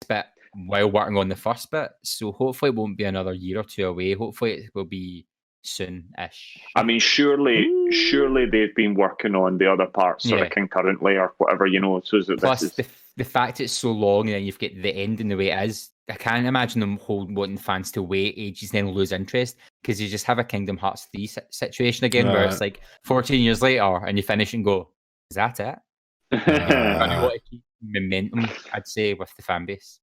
S1: a bit while working on the first bit, so hopefully it won't be another year or 2 away. Hopefully it will be soon-ish.
S3: I mean, surely they've been working on the other parts sort of concurrently or whatever, so that
S1: plus the fact it's so long and then you've got the end in the way it is, I can't imagine them wanting fans to wait ages and then lose interest, because you just have a Kingdom Hearts 3 situation again where it's like 14 years later and you finish and go, is that it? I want to keep momentum, I'd say, with the fan base.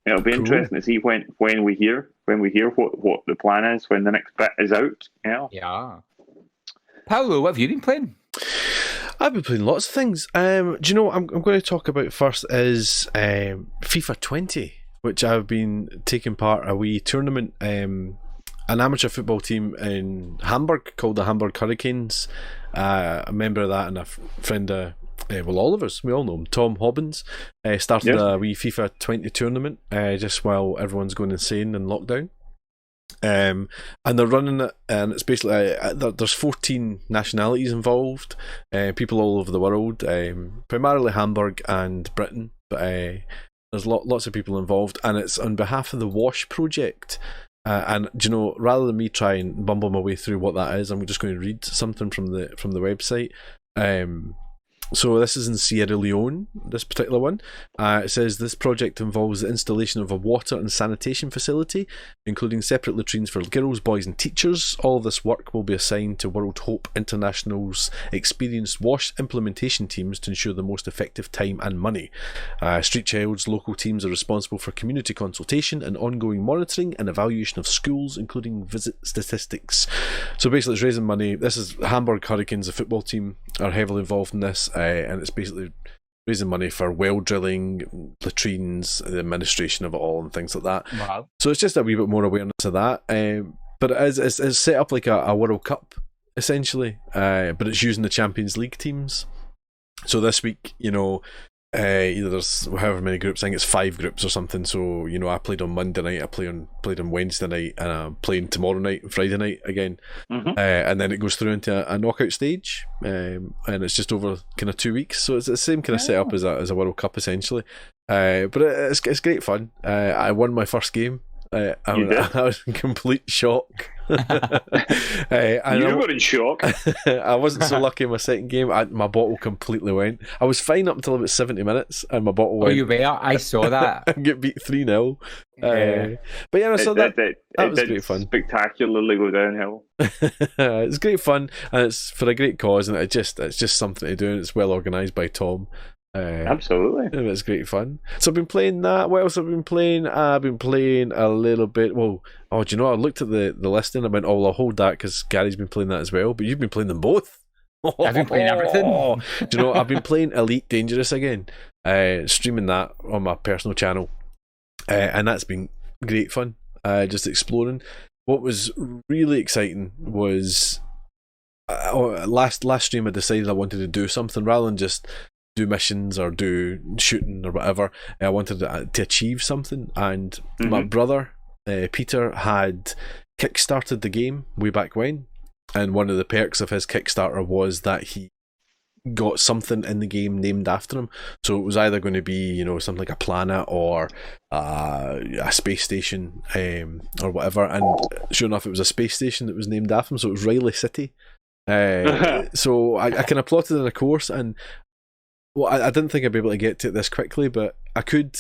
S3: It'll be interesting to see when we hear what the plan is when the next bit is out.
S1: Yeah. Paolo, what have you been playing?
S2: I've been playing lots of things. Do you know what I'm going to talk about first is FIFA 20, which I've been taking part in a wee tournament. An amateur football team in Hamburg called the Hamburg Hurricanes. A member of that and a friend of all of us, we all know him, Tom Hobbins, started a wee FIFA 20 tournament just while everyone's going insane in lockdown. And they're running it, and it's basically there's 14 nationalities involved, people all over the world, primarily Hamburg and Britain, but there's lots of people involved, and it's on behalf of the WASH project. And do you know, rather than me try and bumble my way through what that is, I'm just going to read something from the website. So this is in Sierra Leone, this particular one. It says this project involves the installation of a water and sanitation facility, including separate latrines for girls, boys and teachers. All of this work will be assigned to World Hope International's experienced WASH implementation teams to ensure the most effective time and money. Street Child's local teams are responsible for community consultation and ongoing monitoring and evaluation of schools, including visit statistics. So basically it's raising money. This is Hamburg Hurricanes, the football team, are heavily involved in this. And it's basically raising money for well drilling, latrines, the administration of it all, and things like that.
S1: Wow.
S2: So it's just a wee bit more awareness of that. But it's set up like a World Cup, essentially. But it's using the Champions League teams. So this week, you know, either there's however many groups, I think it's 5 groups or something. So, you know, I played on Monday night, I played on Wednesday night, and I'm playing tomorrow night and Friday night again. And then it goes through into a knockout stage, and it's just over kind of 2 weeks. So it's the same kind of setup as a World Cup essentially. But it's great fun. I won my first game. I was in complete shock.
S3: You were in shock.
S2: I wasn't so lucky in my second game. My bottle completely went. I was fine up until about 70 minutes, and my bottle went.
S1: Oh, you were? I saw that.
S2: I get beat 3-0. But yeah, so that was great fun.
S3: Spectacularly go downhill.
S2: It's great fun, and it's for a great cause, and it's just something to do, and it's well organised by Tom.
S3: Absolutely.
S2: It's great fun. So I've been playing that. What else have I been playing? I've been playing a little bit. Well, do you know, I looked at the listing. I went, I'll hold that because Gary's been playing that as well. But you've been playing them both.
S1: I've been playing everything.
S2: Do you know, I've been playing Elite Dangerous again. Streaming that on my personal channel. And that's been great fun. Just exploring. What was really exciting was last stream I decided I wanted to do something rather than just do missions or do shooting or whatever. I wanted to achieve something, and my brother Peter had kickstarted the game way back when, and one of the perks of his Kickstarter was that he got something in the game named after him. So it was either going to be, you know, something like a planet or a space station or whatever, and sure enough it was a space station that was named after him, so it was Riley City. So I kind of plotted in a course, and well, I didn't think I'd be able to get to it this quickly, but I could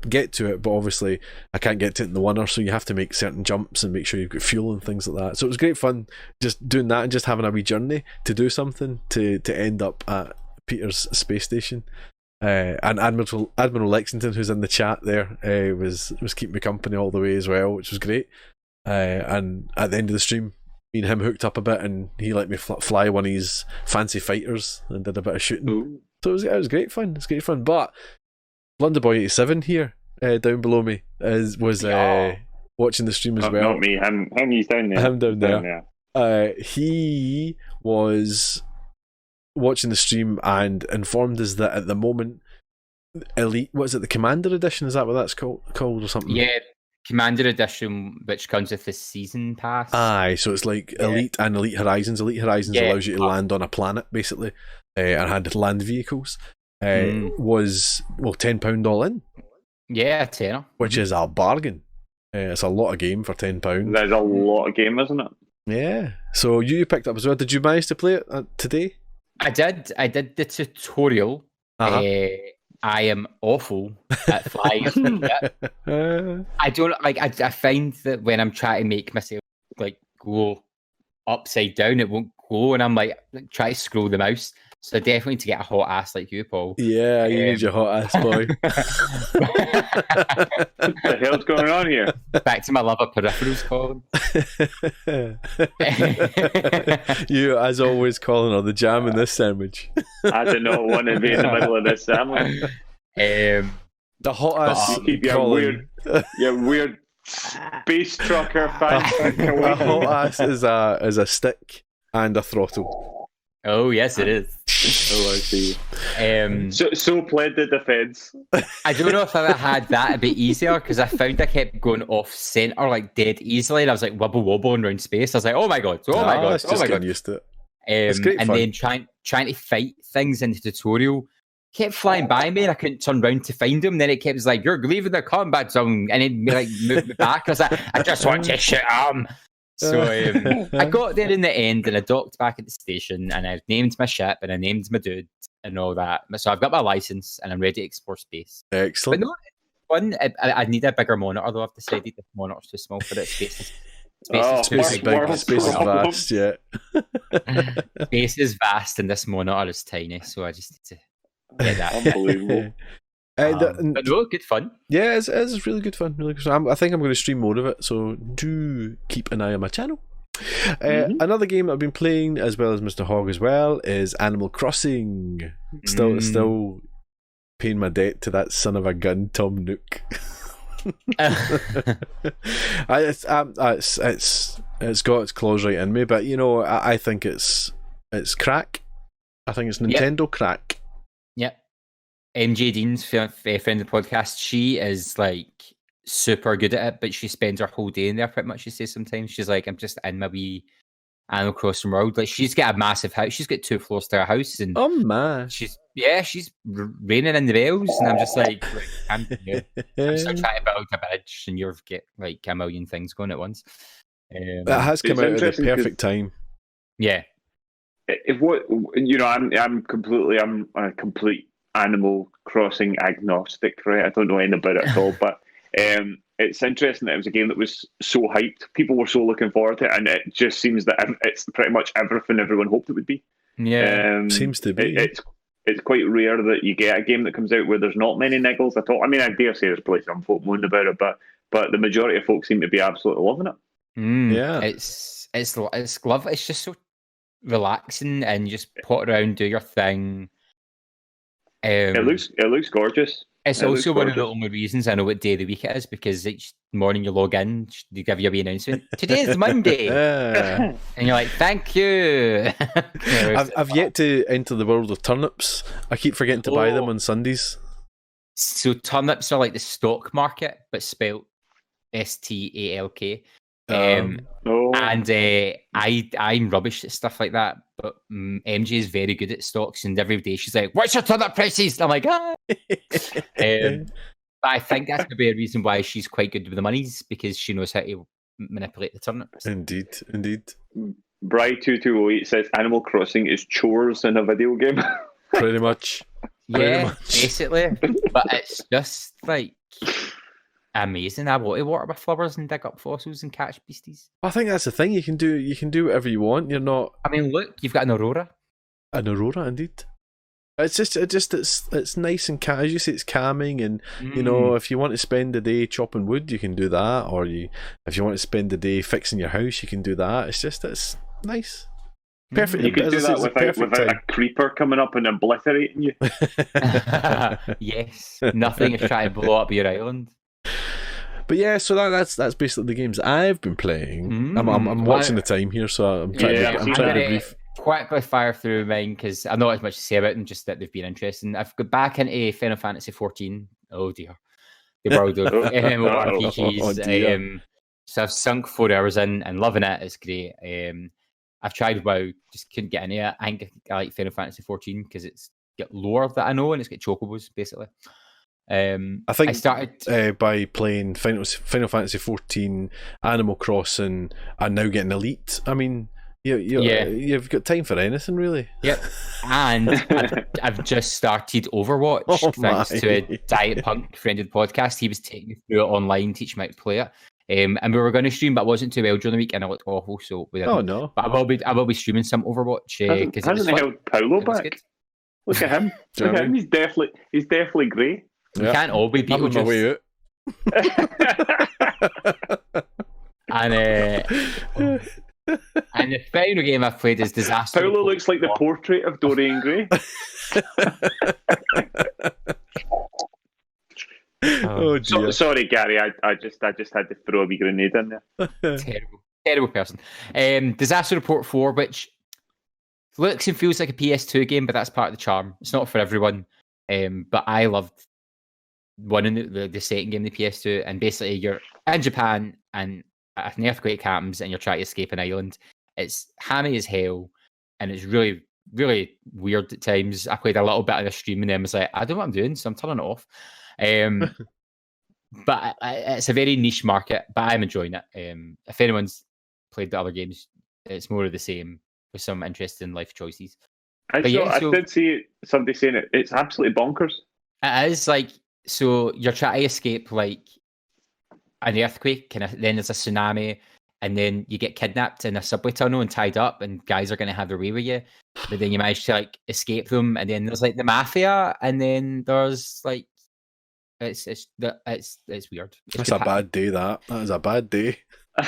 S2: get to it, but obviously I can't get to it in the winner, so you have to make certain jumps and make sure you've got fuel and things like that. So it was great fun just doing that and just having a wee journey to do something to end up at Peter's space station. And Admiral Lexington, who's in the chat there, was keeping me company all the way as well, which was great. And at the end of the stream, me and him hooked up a bit, and he let me fly one of his fancy fighters and did a bit of shooting.
S3: Ooh.
S2: So it was great fun. It's great fun. But Blunderboy87 here, down below me, was watching the stream as well.
S3: Not me. He's down there.
S2: Him down there. He was watching the stream and informed us that at the moment, Elite, what is it, the Commander Edition? Is that what that's called or something?
S1: Yeah, Commander Edition, which comes with the season pass.
S2: Aye, so it's like Elite and Elite Horizons. Elite Horizons allows you to land on a planet, basically, and had land vehicles. Was, well, £10 all in.
S1: Yeah, tenner.
S2: Which is a bargain. It's a lot of game for £10.
S3: There's a lot of game, isn't it?
S2: Yeah. So you picked up as well. Did you manage to play it today?
S1: I did the tutorial. I am awful at flying. I don't like. I find that when I'm trying to make myself like go upside down, it won't go, and I'm like try to scroll the mouse. So definitely need to get a hot ass like you, Paul.
S2: Yeah, you need your hot ass, boy.
S3: What the hell's going on here?
S1: Back to my love of peripherals, Colin.
S2: You, as always, Colin, are the jam in this sandwich.
S3: I do not want to be in the middle of this sandwich.
S2: The hot ass, Colin.
S3: Your weird space trucker fan.
S2: A hot ass is a stick and a throttle.
S1: Oh yes, it is.
S3: Oh, I see. So played the defence.
S1: I don't know if I ever had that a bit easier because I found I kept going off centre like dead easily, and I was like wobbling around space. I was like, oh my god,
S2: It's just getting used to it. It's great
S1: and
S2: fun.
S1: then trying to fight things in the tutorial kept flying by me, and I couldn't turn around to find them. Then it kept like, you're leaving the combat zone, and then like move me back. I was like, I just want to shoot him. So I got there in the end, and I docked back at the station, and I named my ship, and I named my dude, and all that. So I've got my license, and I'm ready to explore space.
S2: Excellent.
S1: But no, it's fun. I need a bigger monitor, though. I've decided the monitor's too small for it. Space is
S2: big. Space is vast. Yeah.
S1: Space is vast, and this monitor is tiny. So I just need to get that.
S3: Unbelievable.
S1: But no, good fun.
S2: Yeah, it's really good fun. Really good fun. I think I'm going to stream more of it, so do keep an eye on my channel. Another game I've been playing, as well as Mr. Hogg as well, is Animal Crossing. Still paying my debt to that son of a gun, Tom Nook. It's got its claws right in me, but you know, I think it's crack. I think it's Nintendo crack.
S1: Yep. MJ Dean's friend of the podcast, she is like super good at it, but she spends her whole day in there pretty much. She says sometimes she's like, I'm just in my wee Animal Crossing world. Like, she's got a massive house. She's got 2 floors to her house, and
S2: oh man,
S1: she's raining in the bells, and I'm just like I'm still trying to build a bridge, and you've got like a million things going at once.
S2: That has come out at the perfect time.
S1: Yeah.
S3: If what you know, I'm a complete Animal Crossing agnostic, right? I don't know anything about it at all, but it's interesting that it was a game that was so hyped. People were so looking forward to it, and it just seems that it's pretty much everything everyone hoped it would be.
S1: Yeah,
S2: seems to be.
S3: It's quite rare that you get a game that comes out where there's not many niggles at all. I mean, I dare say there's probably some folk moaning about it, but the majority of folks seem to be absolutely loving it.
S1: Yeah, it's love. It's just so relaxing, and you just pot around, do your thing.
S3: It looks gorgeous.
S1: It's also one of the only reasons I know what day of the week it is, because each morning you log in, they give you a wee announcement. Today's Monday, and you're like, "Thank you."
S2: I've yet to enter the world of turnips. I keep forgetting to buy them on Sundays.
S1: So turnips are like the stock market, but spelled STALK. And I'm rubbish at stuff like that, but MJ is very good at stocks, and every day she's like, "What's your turnip prices?" And I'm like, but I think that's maybe a reason why she's quite good with the monies, because she knows how to manipulate the turnips.
S2: Indeed.
S3: Bry2208 says Animal Crossing is chores in a video game.
S2: Pretty much.
S1: Basically. But it's just like amazing. I want to water my flowers and dig up fossils and catch beasties.
S2: I think that's the thing. You can do whatever you want. You're not.
S1: I mean, look, you've got an aurora.
S2: An aurora, indeed. It's nice and as you say, it's calming, and you know, if you want to spend the day chopping wood, you can do that, or if you want to spend the day fixing your house, you can do that. It's nice. Perfect.
S3: You can do that without a creeper coming up and obliterating you.
S1: Yes, nothing is trying to blow up your island.
S2: But yeah, so that's basically the games I've been playing. I'm watching the time here, so I'm trying to be brief.
S1: Quickly fire through mine, because I've not as much to say about them, just that they've been interesting. I've got back into Final Fantasy 14. Oh dear, the world of MMORPGs. So I've sunk 4 hours in and loving it. It's great. I've tried WoW, just couldn't get into it. I think I like Final Fantasy 14 because it's got lore that I know, and it's got chocobos basically. I think I started
S2: by playing Final Fantasy 14, Animal Crossing, and now getting Elite. I mean, you've got time for anything, really.
S1: Yep. And I've just started Overwatch thanks to a Diet Punk friend of the podcast. He was taking me through it online, teaching me how to play it. And we were going to stream, but it wasn't too well during the week, and it looked awful. So we didn't.
S2: Oh no!
S1: But I will be streaming some Overwatch because
S3: hasn't held Paolo back. Look at him! Look at him! He's definitely great.
S1: We can't all be Beetlejuice. And the final game I've played is Disaster.
S3: Paolo looks like the portrait of Dorian Gray.
S2: Oh dear.
S3: Sorry, Gary. I just had to throw a wee grenade in there.
S1: Terrible person. Disaster Report 4, which looks and feels like a PS2 game, but that's part of the charm. It's not for everyone. But I loved one in the second game, the PS2, and basically you're in Japan and an earthquake happens and you're trying to escape an island. It's hammy as hell, and it's really, really weird at times. I played a little bit on a stream and then was like, I don't know what I'm doing, so I'm turning it off. But it's a very niche market, but I'm enjoying it. If anyone's played the other games, it's more of the same with some interesting life choices.
S3: I did see somebody saying it's absolutely bonkers.
S1: It is like, so you're trying to escape like an earthquake, and then there's a tsunami, and then you get kidnapped in a subway tunnel and tied up, and guys are going to have their way with you. But then you manage to like escape them, and then there's like the mafia, and then there's like it's weird.
S2: That's a bad day. That is a bad day.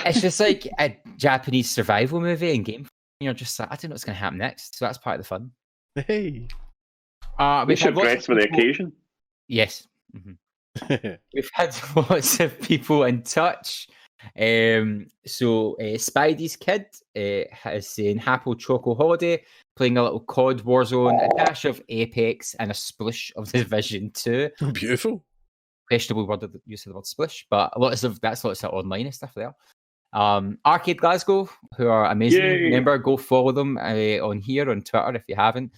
S1: It's just like a Japanese survival movie and game. You're just like, I don't know what's going to happen next. So that's part of the fun.
S2: Hey,
S3: we should dress for the occasion.
S1: Yes. Mm-hmm. We've had lots of people in touch. Spidey's kid is saying Happy Choco Holiday, playing a little COD Warzone, a dash of Apex, and a splish of Division 2.
S2: Beautiful.
S1: Questionable use of the word splish, but lots of online stuff there. Arcade Glasgow, who are amazing.
S3: Yay.
S1: Remember, go follow them on here on Twitter if you haven't.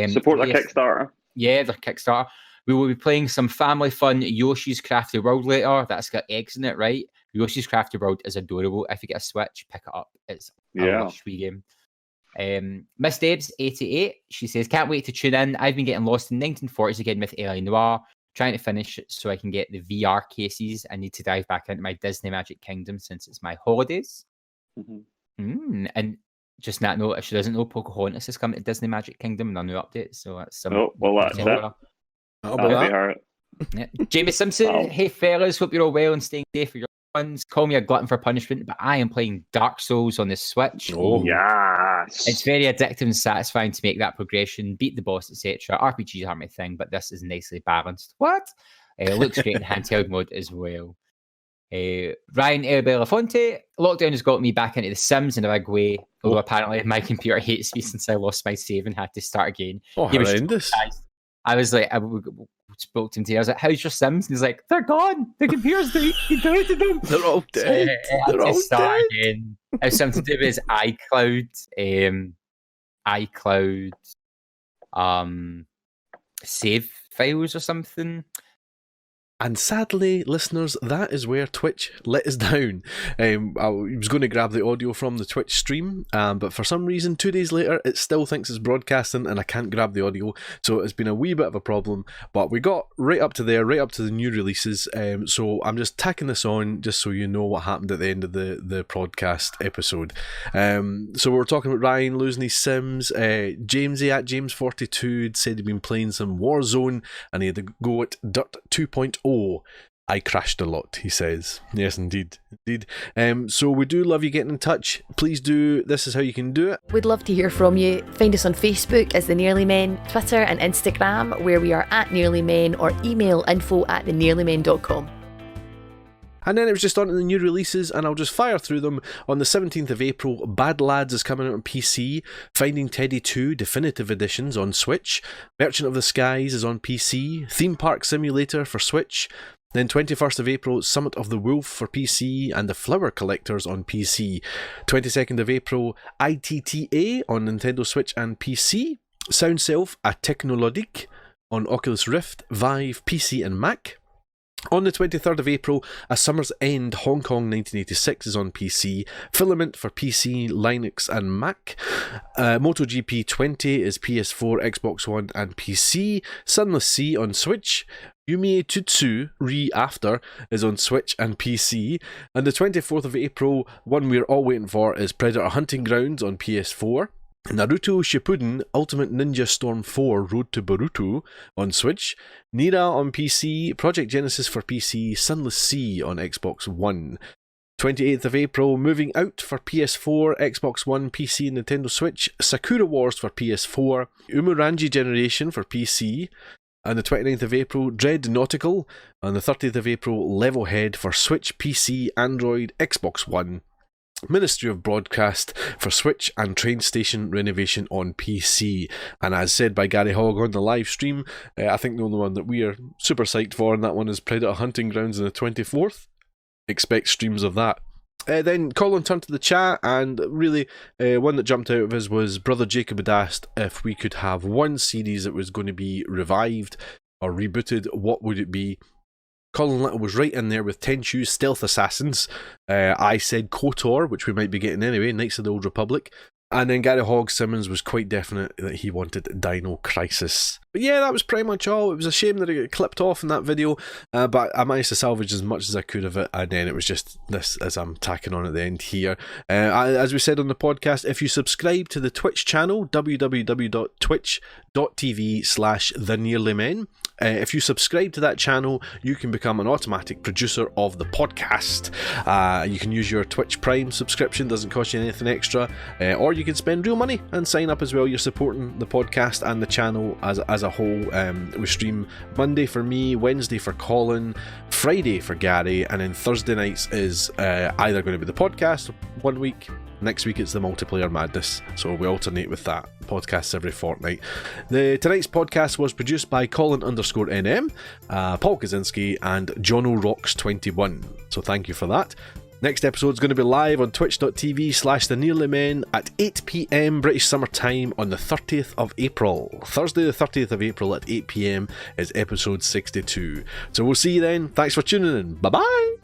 S3: Support their Kickstarter.
S1: Yeah, their Kickstarter. We will be playing some family fun Yoshi's Crafty World later. That's got eggs in it, right? Yoshi's Crafty World is adorable. If you get a Switch, pick it up. It's a sweet game. Miss Debs 88, she says, can't wait to tune in. I've been getting lost in 1940s again with L.A. Noire, trying to finish it so I can get the VR cases. I need to dive back into my Disney Magic Kingdom since it's my holidays. Mm-hmm. And just that note, if she doesn't know, Pocahontas is coming to Disney Magic Kingdom and a new update. So that's some.
S3: Oh, well, that's it.
S1: Yeah. Jamie Simpson, hey fellas, hope you're all well and staying safe for your ones. Call me a glutton for punishment, but I am playing Dark Souls on the Switch.
S3: Oh, yes.
S1: It's very addictive and satisfying to make that progression, beat the boss, etc. RPGs aren't my thing, but this is nicely balanced. What? Looks great in handheld mode as well. Ryan Belafonte, lockdown has got me back into The Sims in a big way, although apparently my computer hates me since I lost my save and had to start again.
S2: Oh, horrendous.
S1: I was like, I spoke to him today. I was like, how's your Sims? And he's like, they're gone. The computer's deleted them.
S2: They're all dead.
S1: They're all dead. Again. It was something to do with his iCloud save files or something.
S2: And sadly, listeners, that is where Twitch let us down. I was going to grab the audio from the Twitch stream, but for some reason, 2 days later, it still thinks it's broadcasting and I can't grab the audio. So it's been a wee bit of a problem, but we got right up to the new releases. So I'm just tacking this on just so you know what happened at the end of the podcast episode. So we were talking about Ryan losing his Sims. Jamesy at James42 said he'd been playing some Warzone and he had to go at Dirt 2.0. I crashed a lot, he says. Yes, indeed. So we do love you getting in touch. Please do. This is how you can do it.
S4: We'd love to hear from you. Find us on Facebook as The Nearly Men, Twitter and Instagram, where we are at Nearly Men, or email info@thenearlymen.com.
S2: And then it was just on to the new releases, and I'll just fire through them. On the 17th of April, Bad Lads is coming out on PC, Finding Teddy 2 Definitive Editions on Switch, Merchant of the Skies is on PC, Theme Park Simulator for Switch, then 21st of April, Summit of the Wolf for PC, and The Flower Collectors on PC. 22nd of April, ITTA on Nintendo Switch and PC, Sound Self, A Technologique on Oculus Rift, Vive, PC and Mac. On the 23rd of April, A Summer's End Hong Kong 1986 is on PC, Filament for PC, Linux and Mac, MotoGP 20 is PS4, Xbox One and PC, Sunless Sea on Switch, Yumie Tutsu Re-After is on Switch and PC, and the 24th of April, one we're all waiting for, is Predator Hunting Grounds on PS4, Naruto Shippuden Ultimate Ninja Storm 4 Road to Boruto on Switch, Nira on PC, Project Genesis for PC, Sunless Sea on Xbox One. 28th of April, Moving Out for PS4, Xbox One, PC and Nintendo Switch, Sakura Wars for PS4, Umurangi Generation for PC, and the 29th of April, Dread Nautical, and the 30th of April, Levelhead for Switch, PC, Android, Xbox One. Ministry of Broadcast for Switch and train station renovation on PC. And as said by Gary Hogg on the live stream, I think the only one that we are super psyched for, and that one is Predator Hunting Grounds on the 24th. Expect streams of that. Then Colin turned to the chat, and really one that jumped out of us was Brother Jacob had asked if we could have one series that was going to be revived or rebooted. What would it be? Colin Little was right in there with Tenchu's Stealth Assassins. I said KOTOR, which we might be getting anyway, Knights of the Old Republic. And then Gary Hogg-Simmons was quite definite that he wanted Dino Crisis. But yeah, that was pretty much all. It was a shame that it got clipped off in that video, but I managed to salvage as much as I could of it, and then it was just this as I'm tacking on at the end here. As we said on the podcast, if you subscribe to the Twitch channel, www.twitch.tv/TheNearlyMen, if you subscribe to that channel, you can become an automatic producer of the podcast. You can use your Twitch Prime subscription, doesn't cost you anything extra, or you can spend real money and sign up as well. You're supporting the podcast and the channel as a whole. We stream Monday for me, Wednesday for Colin, Friday for Gary, and then Thursday nights is either going to be the podcast one week, next week it's the Multiplayer Madness, so we alternate with that. Podcasts every fortnight. Tonight's podcast was produced by Colin_NM, Paul Kaczynski, and Jono Rocks 21. So thank you for that. Next episode is going to be live on twitch.tv/TheNearlyMen at 8 PM British Summer Time on the 30th of April. Thursday the 30th of April at 8 PM is episode 62. So we'll see you then. Thanks for tuning in. Bye bye.